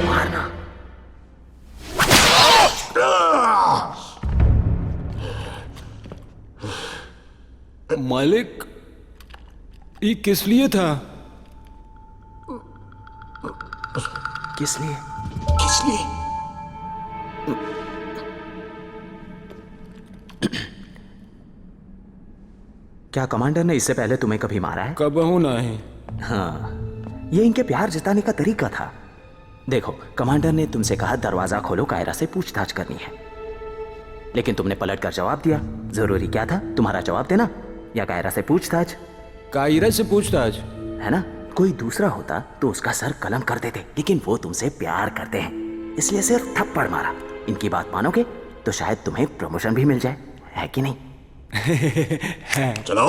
मारना। मालिक, ये किस लिए था? किस लिए? किस लिए? क्या कमांडर ने इससे पहले तुम्हें कभी मारा है? कबहू नहीं। हाँ, ये इनके प्यार जताने का तरीका था। देखो, कमांडर ने तुमसे कहा दरवाजा खोलो, कायरा से पूछताछ करनी है, लेकिन तुमने पलट कर जवाब दिया। जरूरी क्या था तुम्हारा जवाब देना? या कायरा से पूछताछ? कायरा से पूछताछ है ना? कोई दूसरा होता तो उसका सर कलम कर देते, लेकिन वो तुमसे प्यार करते हैं, इसलिए सिर्फ थप्पड़ मारा। इनकी बात मानोगे तो शायद तुम्हें प्रमोशन भी मिल जाए, है कि नहीं? चलो।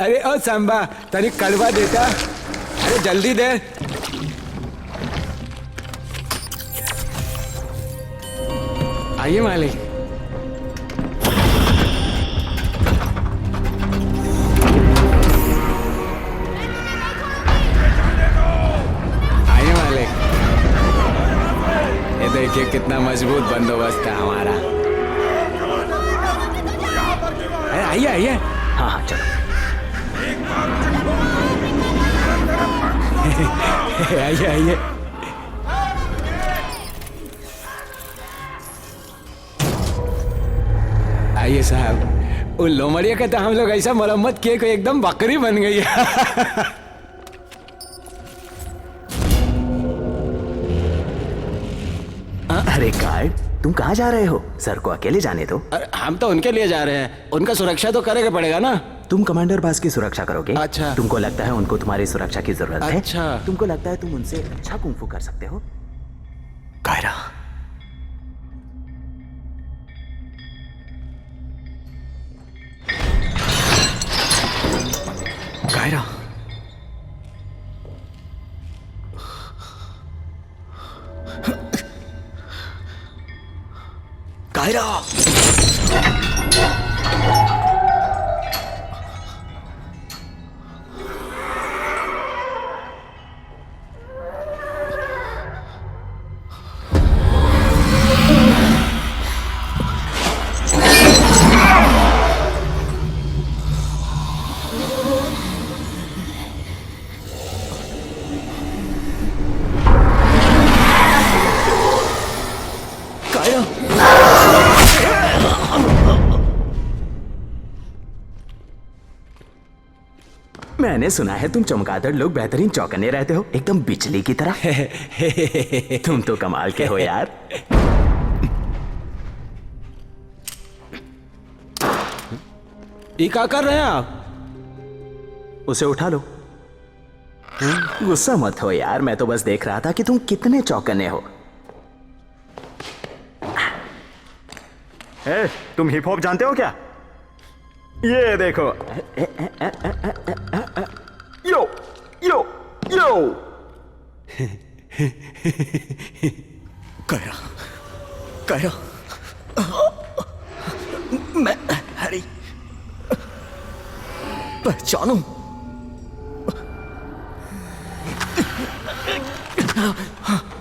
अरे ओ सांबा, तनी कड़वा देता। अरे जल्दी दे। आइए मालिक। आइए मालिक। ये देखिए कितना मजबूत बंदोबस्त है हमारा। आइए आइए। हाँ हाँ चलो। आइए आइए। आइए साहब, उन लोमड़िया का तो हम लोग ऐसा मरम्मत किए कि एकदम बकरी बन गई है। अरे गार्ड, तुम कहाँ जा रहे हो? सर को अकेले जाने दो। अरे हम तो उनके लिए जा रहे हैं, उनका सुरक्षा तो करेगा पड़ेगा ना। तुम कमांडर बास की सुरक्षा करोगे? अच्छा। तुमको लगता है उनको तुम्हारी सुरक्षा की जरूरत है? अच्छा। तुमको लगता है तुम उनसे अच्छा कुंफू कर सकते हो? कायरा, कायरा, कायरा, मैंने सुना है तुम चमगादड़ लोग बेहतरीन चौकन्ने रहते हो, एकदम बिजली की तरह। तुम तो कमाल के हो यार। ये क्या कर रहे हैं आप? उसे उठा लो। गुस्सा मत हो यार, मैं तो बस देख रहा था कि तुम कितने चौकन्ने हो। तुम हिप हॉप जानते हो क्या? ये देखो। यो यो यो। कायरा, कायरा, मैं हैरी पहचानू।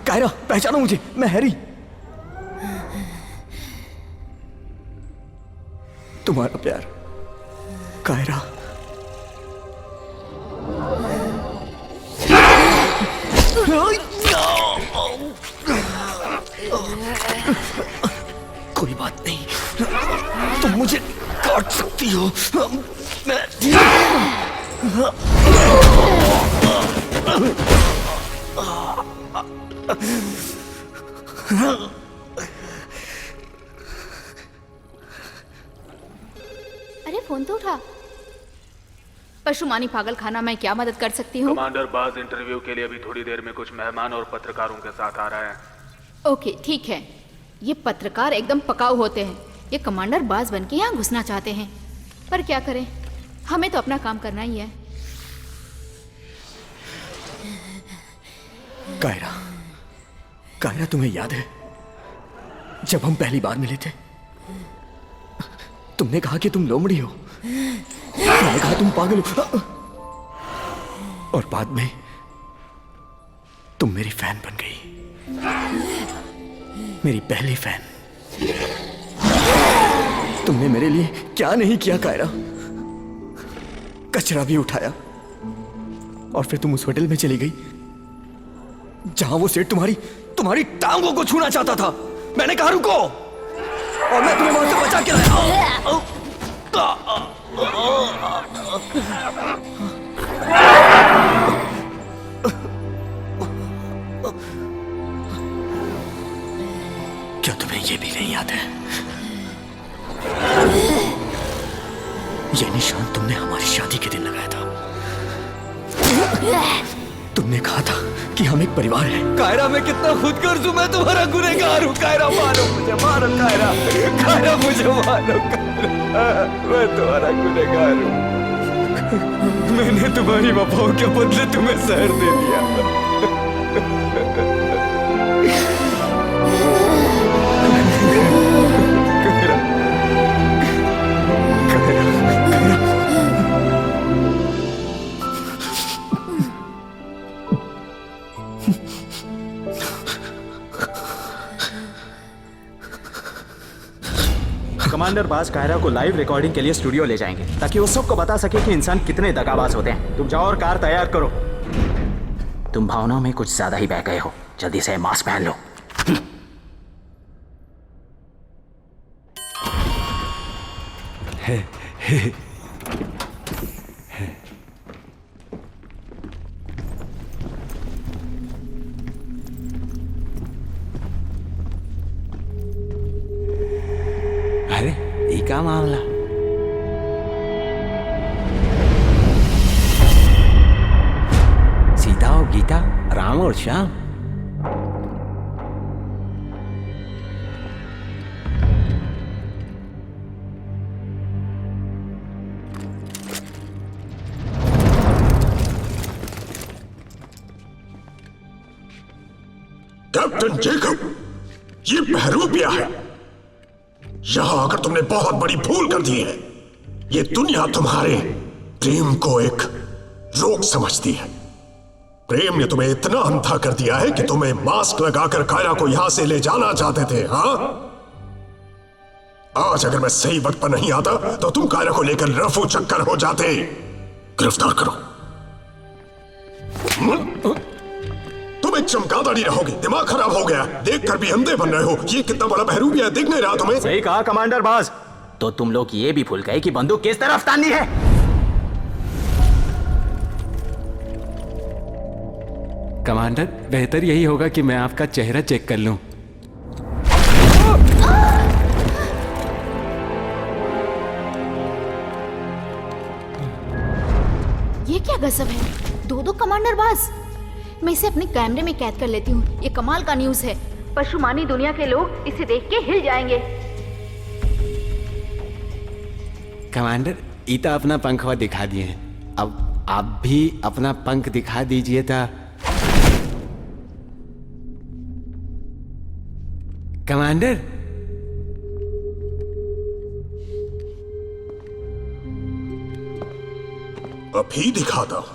कायरा, पहचानो मुझे, मैं हैरी। तुम्हारा प्यार कायरा। कोई बात नहीं, तुम मुझे काट सकती हो। अरे फोन तो उठा। पशुमानी पागल खाना, मैं क्या मदद कर सकती हूँ? कमांडर बाज इंटरव्यू के लिए अभी थोड़ी देर में कुछ मेहमान और पत्रकारों के साथ आ रहे हैं। ओके ठीक है। ये पत्रकार एकदम पकाऊ होते हैं। ये कमांडर बाज बन के यहाँ घुसना चाहते हैं, पर क्या करें, हमें तो अपना काम करना ही है। कायरा, कायरा, तुम्हें याद है जब हम पहली बार मिले थे? तुमने कहा कि तुम लोमड़ी हो, मैंने कहा तुम पागल हो, और बाद में तुम मेरी फैन बन गई, मेरी पहली फैन। तुमने मेरे लिए क्या नहीं किया कायरा? कचरा भी उठाया, और फिर तुम उस होटल में चली गई जहां वो सेठ तुम्हारी टांगों को छूना चाहता था। मैंने कहा रुको, और मैं तुम्हें वहां से बचा के लाया। क्या तुम्हें ये भी नहीं याद है? ये निशान तुमने हमारी शादी के दिन लगाया था। तुमने कहा था कि हम एक परिवार हैं। कायरा, मैं कितना खुदगर्ज हूँ, मैं तुम्हारा गुनहगार हूँ। कायरा, मारो मुझे, मारो कायरा, कायरा मुझे मारो कायरा, मैं तुम्हारा गुनहगार हूँ। मैंने तुम्हारी वफाओं के बदले तुम्हें जहर दे दिया। कायरा, कायरा, कमांडर बाज कायरा को लाइव रिकॉर्डिंग के लिए स्टूडियो ले जाएंगे ताकि वो सबको बता सके कि इंसान कितने दगाबाज होते हैं। तुम जाओ और कार तैयार करो। तुम भावनाओं में कुछ ज्यादा ही बह गए हो, जल्दी से मास्क पहन लो। अरे ये क्या मामला? सीता और गीता, राम और श्याम। कैप्टन जेकब, ये बहरूपिया है। यहां आकर तुमने बहुत बड़ी भूल कर दी है। ये दुनिया तुम्हारे प्रेम को एक रोग समझती है। प्रेम ने तुम्हें इतना अंधा कर दिया है कि तुम्हें मास्क लगाकर कायरा को यहां से ले जाना चाहते थे। हाँ, आज अगर मैं सही वक्त पर नहीं आता तो तुम कायरा को लेकर रफू चक्कर हो जाते। गिरफ्तार करो। तुम एक चमगादड़ ही रहोगे। दिमाग खराब हो गया, देखकर भी अंधे बन रहे हो। ये कितना बड़ा बहरूपिया है, दिख नहीं रहा तुम्हें? सही कहा कमांडर बाज। तो तुम लोग ये भी भूल गए कि बंदूक किस तरफ ताननी है। कमांडर, बेहतर यही होगा कि मैं आपका चेहरा चेक कर लूं। ये क्या गजब है, दो कमांडर बाज। मैं इसे अपने कैमरे में कैद कर लेती हूँ। ये कमाल का न्यूज़ है। पशुमानी दुनिया के लोग इसे देख के हिल जाएंगे। कमांडर, ईता अपना पंखवा दिखा दिए हैं। अब आप भी अपना पंख दिखा दीजिए था। कमांडर, अभी दिखाता हूं।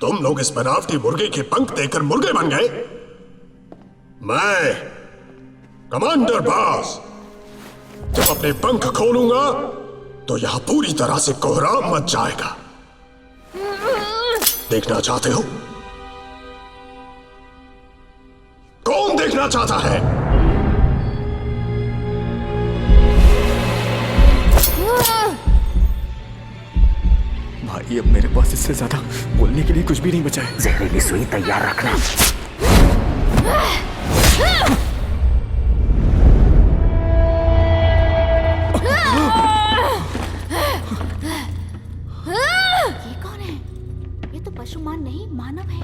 तुम लोग इस बनावटी मुर्गे के पंख देकर मुर्गे बन गए। मैं कमांडर बाज जब अपने पंख खोलूंगा तो यहां पूरी तरह से कोहराम मच जाएगा। देखना चाहते हो? कौन देखना चाहता है? भाई, अब मेरे पास इससे ज्यादा बोलने के लिए कुछ भी नहीं बचा है। जहरीली सुई तैयार रखना। ये कौन है? ये तो पशुमान नहीं, मानव है।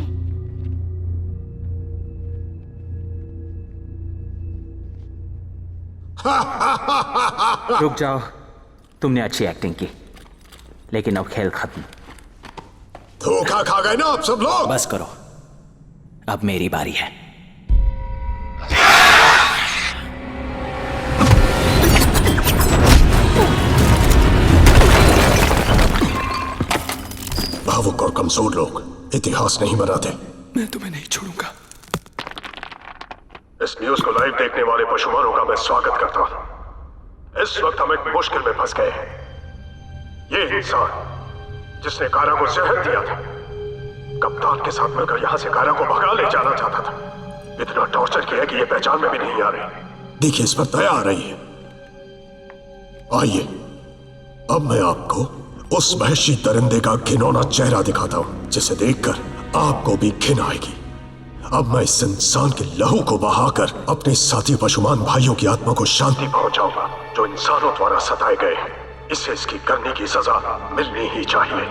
रुक जाओ, तुमने अच्छी एक्टिंग की, लेकिन अब खेल खत्म। धोखा खा गए ना आप सब लोग। बस करो, अब मेरी बारी है। भावुक और कमजोर लोग इतिहास नहीं बनाते। मैं तुम्हें नहीं छोड़ूंगा। इस न्यूज को लाइव देखने वाले पशुमानों का मैं स्वागत करता हूं। इस वक्त हम एक मुश्किल में फंस गए हैं। ये इंसान जिसने कारा को जहर दिया था, कप्तान के साथ मिलकर यहां से कारा को भगा ले जाना चाहता था। इतना टॉर्चर किया कि ये पहचान में भी नहीं आ रही। देखिए, इस पर दया आ रही है। आइए, अब मैं आपको उस वहशी दरिंदे का घिनौना चेहरा दिखाता हूं, जिसे देखकर आपको भी घिन आएगी। अब मैं इस इंसान के लहू को बहाकर अपने साथी पशुमान भाइयों की आत्मा को शांति पहुंचाऊंगा, जो इंसानों द्वारा सताए गए हैं। इसे इसकी करने की सजा मिलनी ही चाहिए।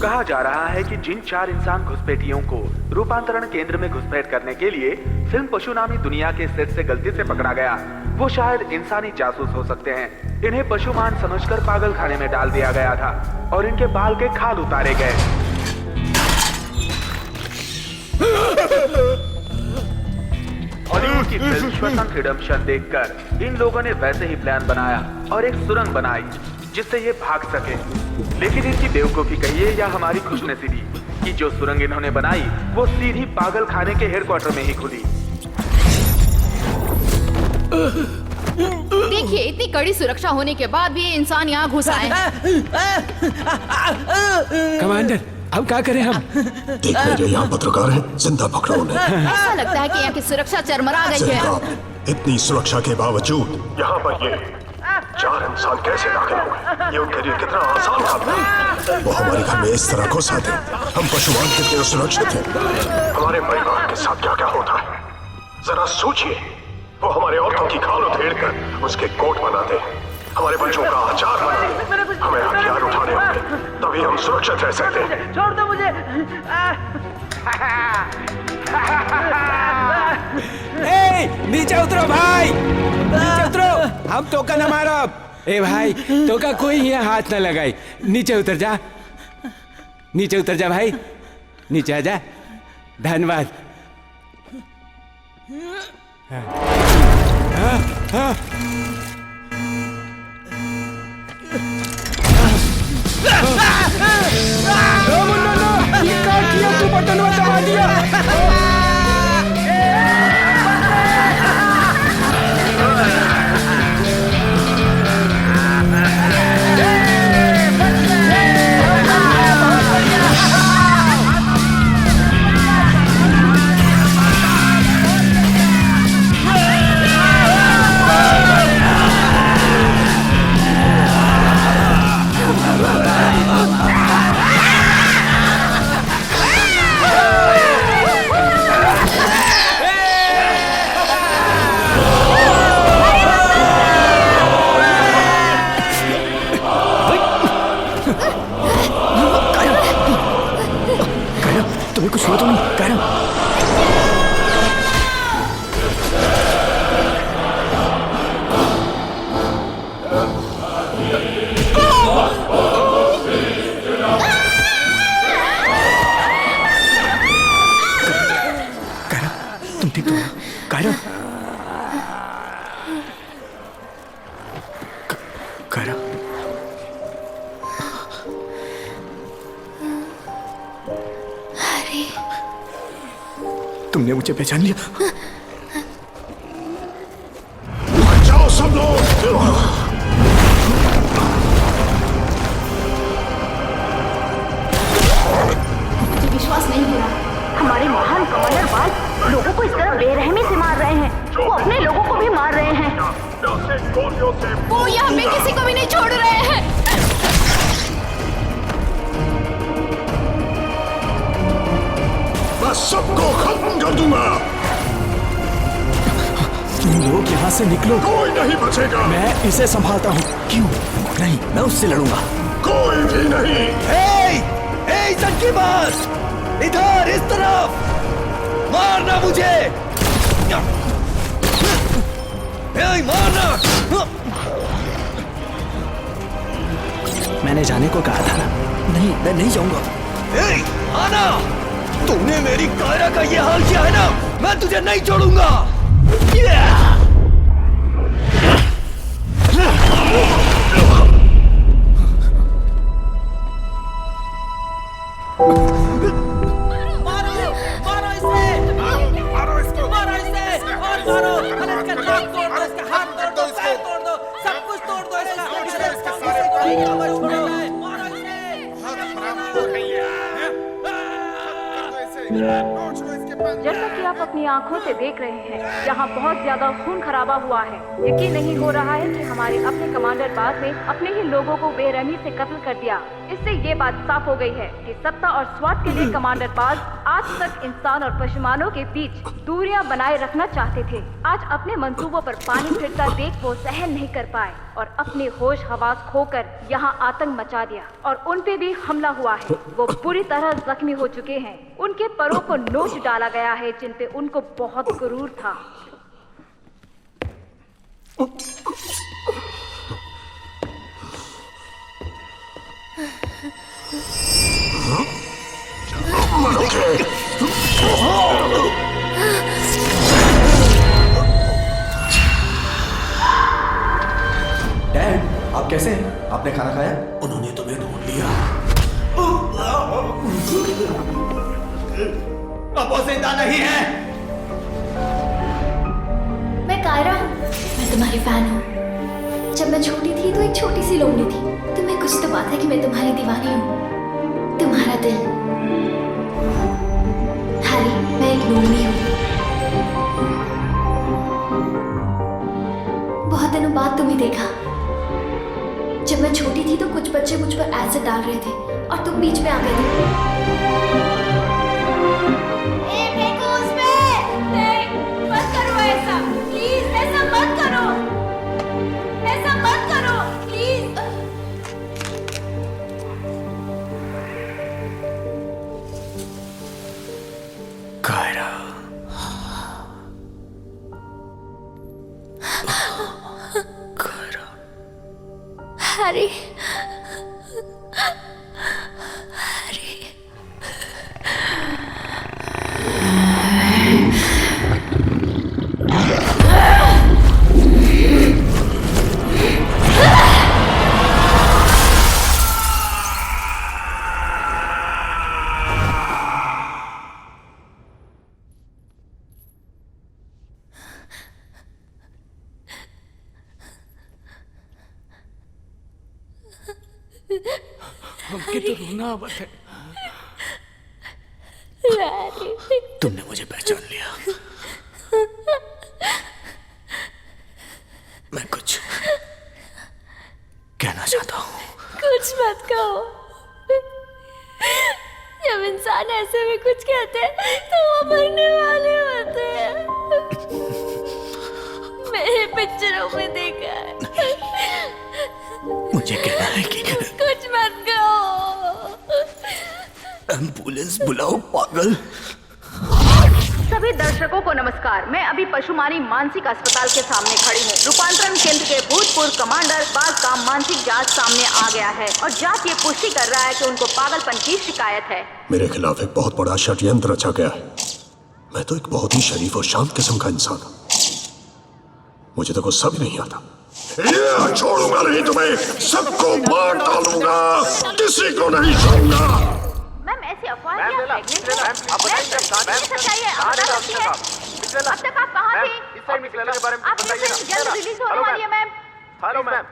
कहा जा रहा है कि जिन 4 इंसान घुसपैठियों को रूपांतरण केंद्र में घुसपैठ करने के लिए फिल्म पशु नामी दुनिया के सेट से गलती से पकड़ा गया, वो शायद इंसानी जासूस हो सकते हैं। इन्हें पशुमान समझकर पागल खाने में डाल दिया गया था और इनके बाल के खाल उतारे गए। हॉलीवुड की फिल्म शॉशैंक रिडेम्पशन देखकर इन लोगों ने वैसे ही प्लान बनाया और एक सुरंग बनाई जिससे ये भाग सके। लेकिन इनकी बेवकूफी कहिए या हमारी खुशनसीबी कि जो सुरंग इन्होंने बनाई वो सीधी पागल खाने के हेडक्वार्टर में ही खुली। देखिए, इतनी कड़ी सुरक्षा होने के बाद भी ये इंसान यहाँ घुस आए। कमांडर, अब क्या करें हम? देख मेरे यहाँ पत्रकार हैं, जिंदा पकड़ो उन्हें। ऐसा लगता है कि यहाँ की सुरक्षा चरमरा गई है। इतनी सुरक्षा के बावजूद यहाँ पर ये 4 इंसान कैसे दाखिल हो गए? ये उनके लिए कितना आसान काम था। वो हमारे घर में इस तरह घुस आते, हम पशुमान कितने सुरक्षित थे। हमारे परिवार के साथ क्या क्या होता है जरा सोचिए। वो हमारे औरतों की खाल उधेड़ कर उसके कोट बनाते, हमारे बच्चों का आचार बनाते, हमें हथियार उठाने होंगे तभी हम सुरक्षित रह सकते हैं। छोड़ दो मुझे। नीचे उतरो भाई, नीचे उतरो, हम टोका न मारो। ए भाई, टोका कोई यहाँ हाथ न लगाई, नीचे उतर जा, नीचे उतर जा भाई, नीचे आ जा। धन्यवाद। तू बटन दबा दिया। तुम्हें कुछ हुआ तो नहीं? कायरा, तुम ठीक तो हो? कायरा, कायरा, तुमने मुझे पहचान लिया? जाओ सब लोग। मुझे विश्वास नहीं हो रहा। हमारे महान कमांडर बाल लोगों को इस तरह बेरहमी से मार रहे हैं। वो अपने लोगों को भी मार रहे हैं। वो यहाँ पे किसी को भी नहीं छोड़ रहे हैं। मैं सबको खत्म कर दूंगा। तुम लोग यहाँ से निकलो। कोई नहीं बचेगा। मैं इसे संभालता हूँ। क्यों नहीं? मैं उससे लड़ूंगा। कोई भी नहीं। की बात इधर, इस तरफ मारना मुझे। मारना। मैंने जाने को कहा था ना। नहीं, मैं नहीं जाऊंगा। आना, तूने मेरी कायरा का ये हाल किया है ना, मैं तुझे नहीं छोड़ूंगा। आप अपनी आंखों से देख रहे हैं, यहाँ बहुत ज्यादा खून खराबा हुआ है। यकीन नहीं हो रहा है कि हमारे अपने कमांडर बाज ने अपने ही लोगों को बेरहमी से कत्ल कर दिया। इससे ये बात साफ हो गई है कि सत्ता और स्वार्थ के लिए कमांडर बाज आज तक इंसान और पशुमानों के बीच दूरियां बनाए रखना चाहते थे। आज अपने मंसूबों पर पानी फिरता देख वो सहन नहीं कर पाए और अपने होश हवास खोकर यहाँ आतंक मचा दिया और उन पे भी हमला हुआ है। वो बुरी तरह जख्मी हो चुके हैं। उनके परों को नोच डाला गया है जिन पे उनको बहुत गुरूर था। डैड, आप कैसे हैं? आपने खाना खाया? उन्होंने तुम्हें ढूंढ लिया। अब वो जिंदा नहीं है। मैं कायरा हूँ। मैं तुम्हारी फैन हूँ। जब मैं छोटी थी तो एक छोटी सी लोमड़ी थी। तुम्हें कुछ तो बात है कि मैं तुम्हारी दीवानी हूँ। तुम्हारा दिल। हैरी, मैं एक लोमड़ी हूँ। बहुत दिनों बाद तुम्हें देखा। जब मैं छोटी थी तो कुछ बच्चे मुझ पर एसिड डाल रहे थे और तुम बीच में आ गए थे। मत करो ऐसा, प्लीज ऐसा मत करो, ऐसा मत करो प्लीज। कायरा, हैरी, हमके तो रोना आवत है। तुमने मुझे पहचान लिया। मैं कुछ कहना चाहता हूँ। कुछ मत कहो। जब इंसान ऐसे में कुछ कहते हैं तो वो मरने वाले होते हैं। मैंने पिक्चरों में देखा है। मुझे कहना है कि कुछ मत कहो। एम्बुलेंस बुलाओ पागल। सभी दर्शकों को नमस्कार। मैं अभी पशुमानी मानसिक अस्पताल के सामने खड़ी हूँ। रूपांतरण केंद्र के भूतपूर्व कमांडर बाज का मानसिक जांच सामने आ गया है और जांच ये पुष्टि कर रहा है कि उनको पागलपन की शिकायत है। मेरे खिलाफ एक बहुत बड़ा षड्यंत्र रचा गया है। मैं तो एक बहुत ही शरीफ और शांत किस्म का इंसान हूँ। मुझे तो गुस्सा भी नहीं आता। ये छोड़ूंगा नहीं तुम्हें, सबको मार डालूंगा, किसी को नहीं छोड़ूंगा। मैम ऐसी अफवाह क्या सच्चाई है? अब तक आप कहाँ थे? आपकी फिल्म जल्द रिलीज होने वाली है मैम। Hello ma'am.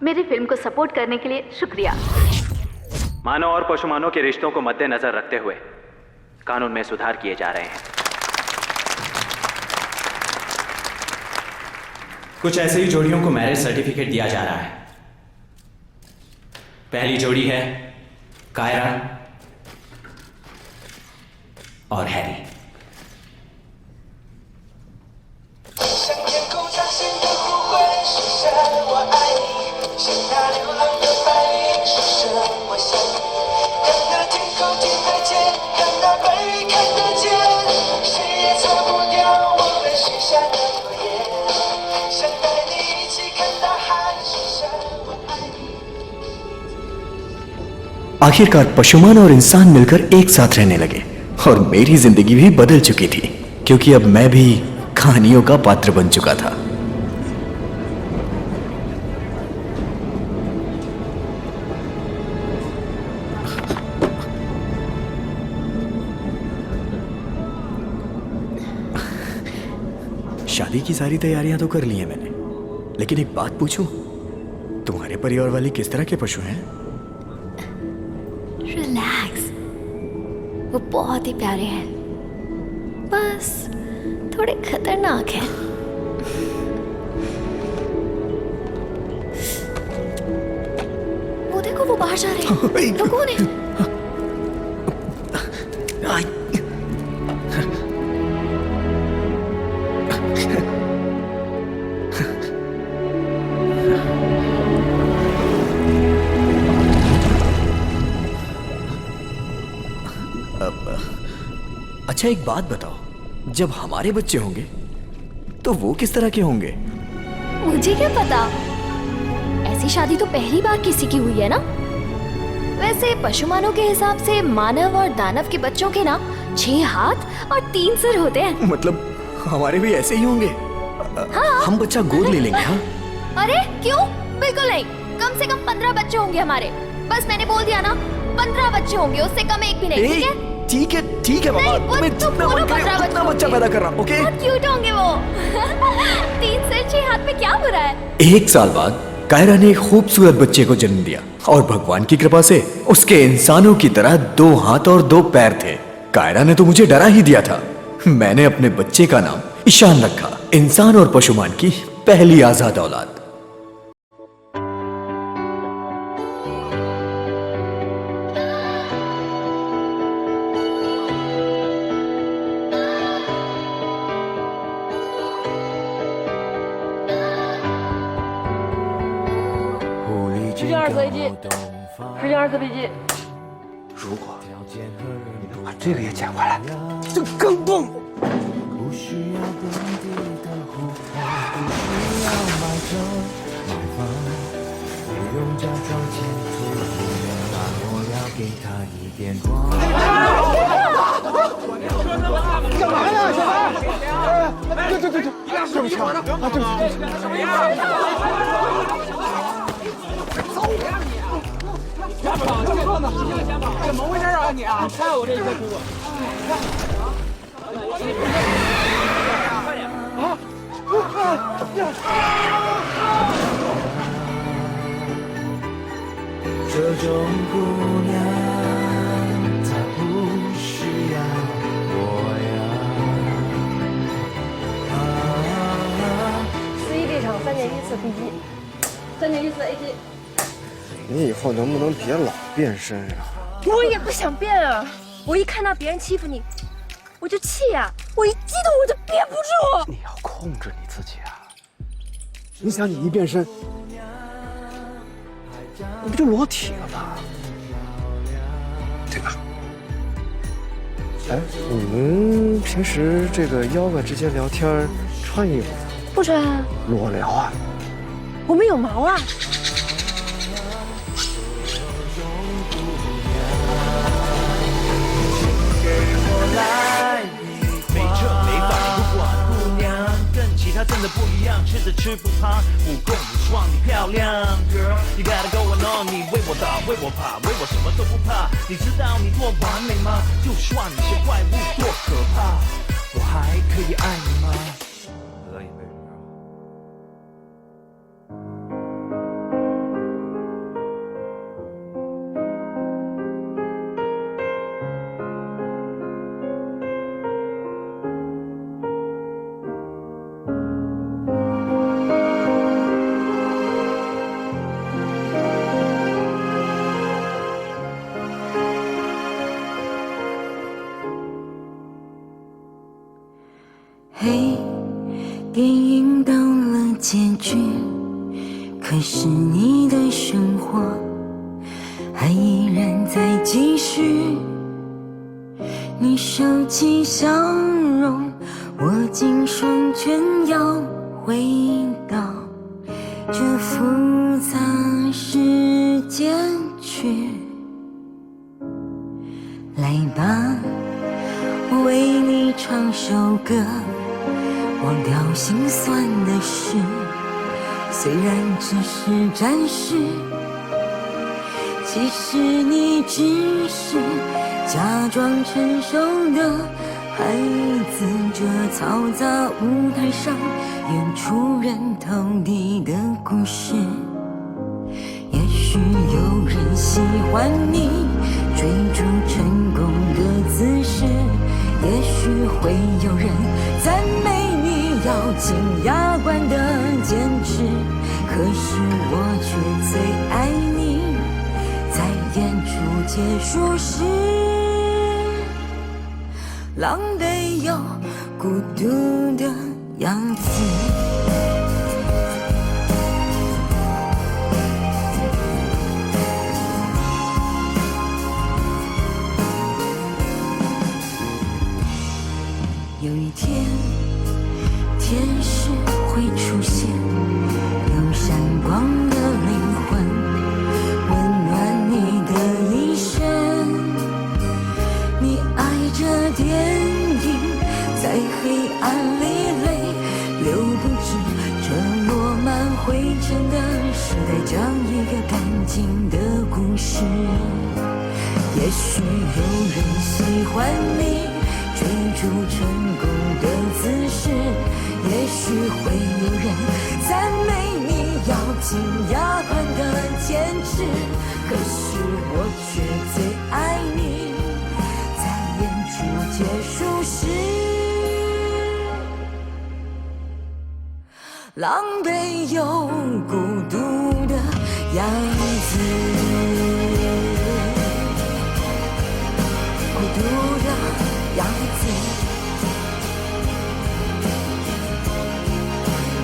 मेरी फिल्म को सपोर्ट करने के लिए शुक्रिया। मानव और पशुमानों के रिश्तों को मद्देनजर रखते हुए कानून में सुधार किए जा रहे हैं। कुछ ऐसे ही जोड़ियों को मैरिज सर्टिफिकेट दिया जा रहा है। पहली जोड़ी है कायरा और हैरी। आखिरकार पशुमान और इंसान मिलकर एक साथ रहने लगे और मेरी जिंदगी भी बदल चुकी थी क्योंकि अब मैं भी कहानियों का पात्र बन चुका था। शादी की सारी तैयारियां तो कर ली हैं मैंने, लेकिन एक बात पूछूं, तुम्हारे परिवार वाले किस तरह के पशु हैं? रिलैक्स, वो बहुत ही प्यारे हैं, बस थोड़े खतरनाक हैं। वो देखो, वो बाहर जा रहे हैं। वो कौन है? अच्छा एक बात बताओ, जब हमारे बच्चे होंगे तो वो किस तरह के होंगे? मुझे क्या पता, ऐसी शादी तो पहली बार किसी की हुई है ना। वैसे पशुमानों के हिसाब से मानव और दानव के बच्चों के ना 6 हाथ और 3 सिर होते हैं। मतलब हमारे भी ऐसे ही होंगे? हाँ। हम बच्चा गोद ले लेंगे। हाँ? अरे क्यों, बिल्कुल नहीं। कम से कम 15 बच्चे होंगे हमारे। बस मैंने बोल दिया ना, 15 बच्चे होंगे, उससे कम एक भी नहीं। ठीक है? ठीक है बाबा, तुम्हें जितना मन करे उतना बच्चा पैदा कर रहा। ओके? बहुत क्यूट होंगे वो। 3 सिर 6 हाथ में क्या बुरा है? 1 साल बाद कायरा ने एक खूबसूरत बच्चे को जन्म दिया और भगवान की कृपा से उसके इंसानों की तरह 2 हाथ और 2 पैर थे। कायरा ने तो मुझे डरा ही दिया था। मैंने अपने बच्चे का नाम ईशान रखा, इंसान और पशुमान की पहली आजाद औलाद।12个 AG， 12个 BG。如果你不把这个也捡回来，就更棒。不需要本地的护航，不需要买车买房，不用假装前途不明朗，我要给他一点光。干嘛呀，小白？对，对不起啊，对不起，怎么回事啊你啊？看我这一个图。这种姑娘，她不需要我呀。11B 场3年1次 BG，3年1次 AG。你以后能不能别老变身啊？我也不想变啊！我一看到别人欺负你，我就气呀！我一激动我就憋不住。你要控制你自己啊！你想，你一变身，你不就裸体了吗？对吧？哎，你们平时这个妖怪之间聊天穿衣服不穿啊？裸聊啊？我们有毛啊！没车没房不管姑娘，跟其他真的不一样，吃的吃不胖，武功无双，你漂亮 ，Girl， you gotta go on， 你为我打，为我爬，为我什么都不怕。你知道你多完美吗？就算你是怪物多可怕，我还可以爱你吗？喝一杯。嘿，电影到了结局，可是你的生活还依然在继续。你收起笑容，握紧双拳，要回到这复杂世界去。来吧，我为你唱首歌，忘掉心酸的事，虽然只是暂时，其实你只是假装成熟的孩子。这嘈杂舞台上演出人头地的故事，也许有人喜欢你追逐成功的姿势，也许会有人赞美你咬紧牙关的坚持，可是我却最爱你，在演出结束时，狼狈又孤独的样子。有一天，天使会出现，有闪光的灵魂，温暖你的一生。你爱着电影，在黑暗里泪流不止，这落满灰尘的时代，讲一个干净的故事。也许有人喜欢你追逐成功的姿势，也许会有人赞美你咬紧牙关的坚持，可是我却最爱你，在演出结束时，狼狈又孤独的样子，孤独的样子，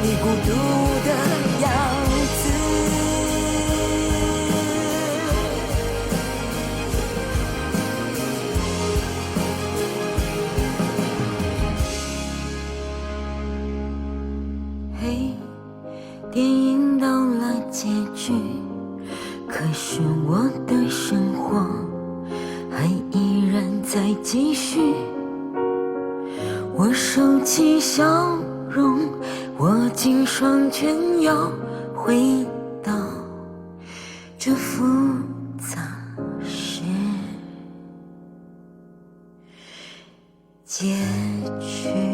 你孤独的样子。嘿，电影到了结局，可是我的生活还依然在继续。我收起笑容，握紧双拳，要回到这复杂世结局。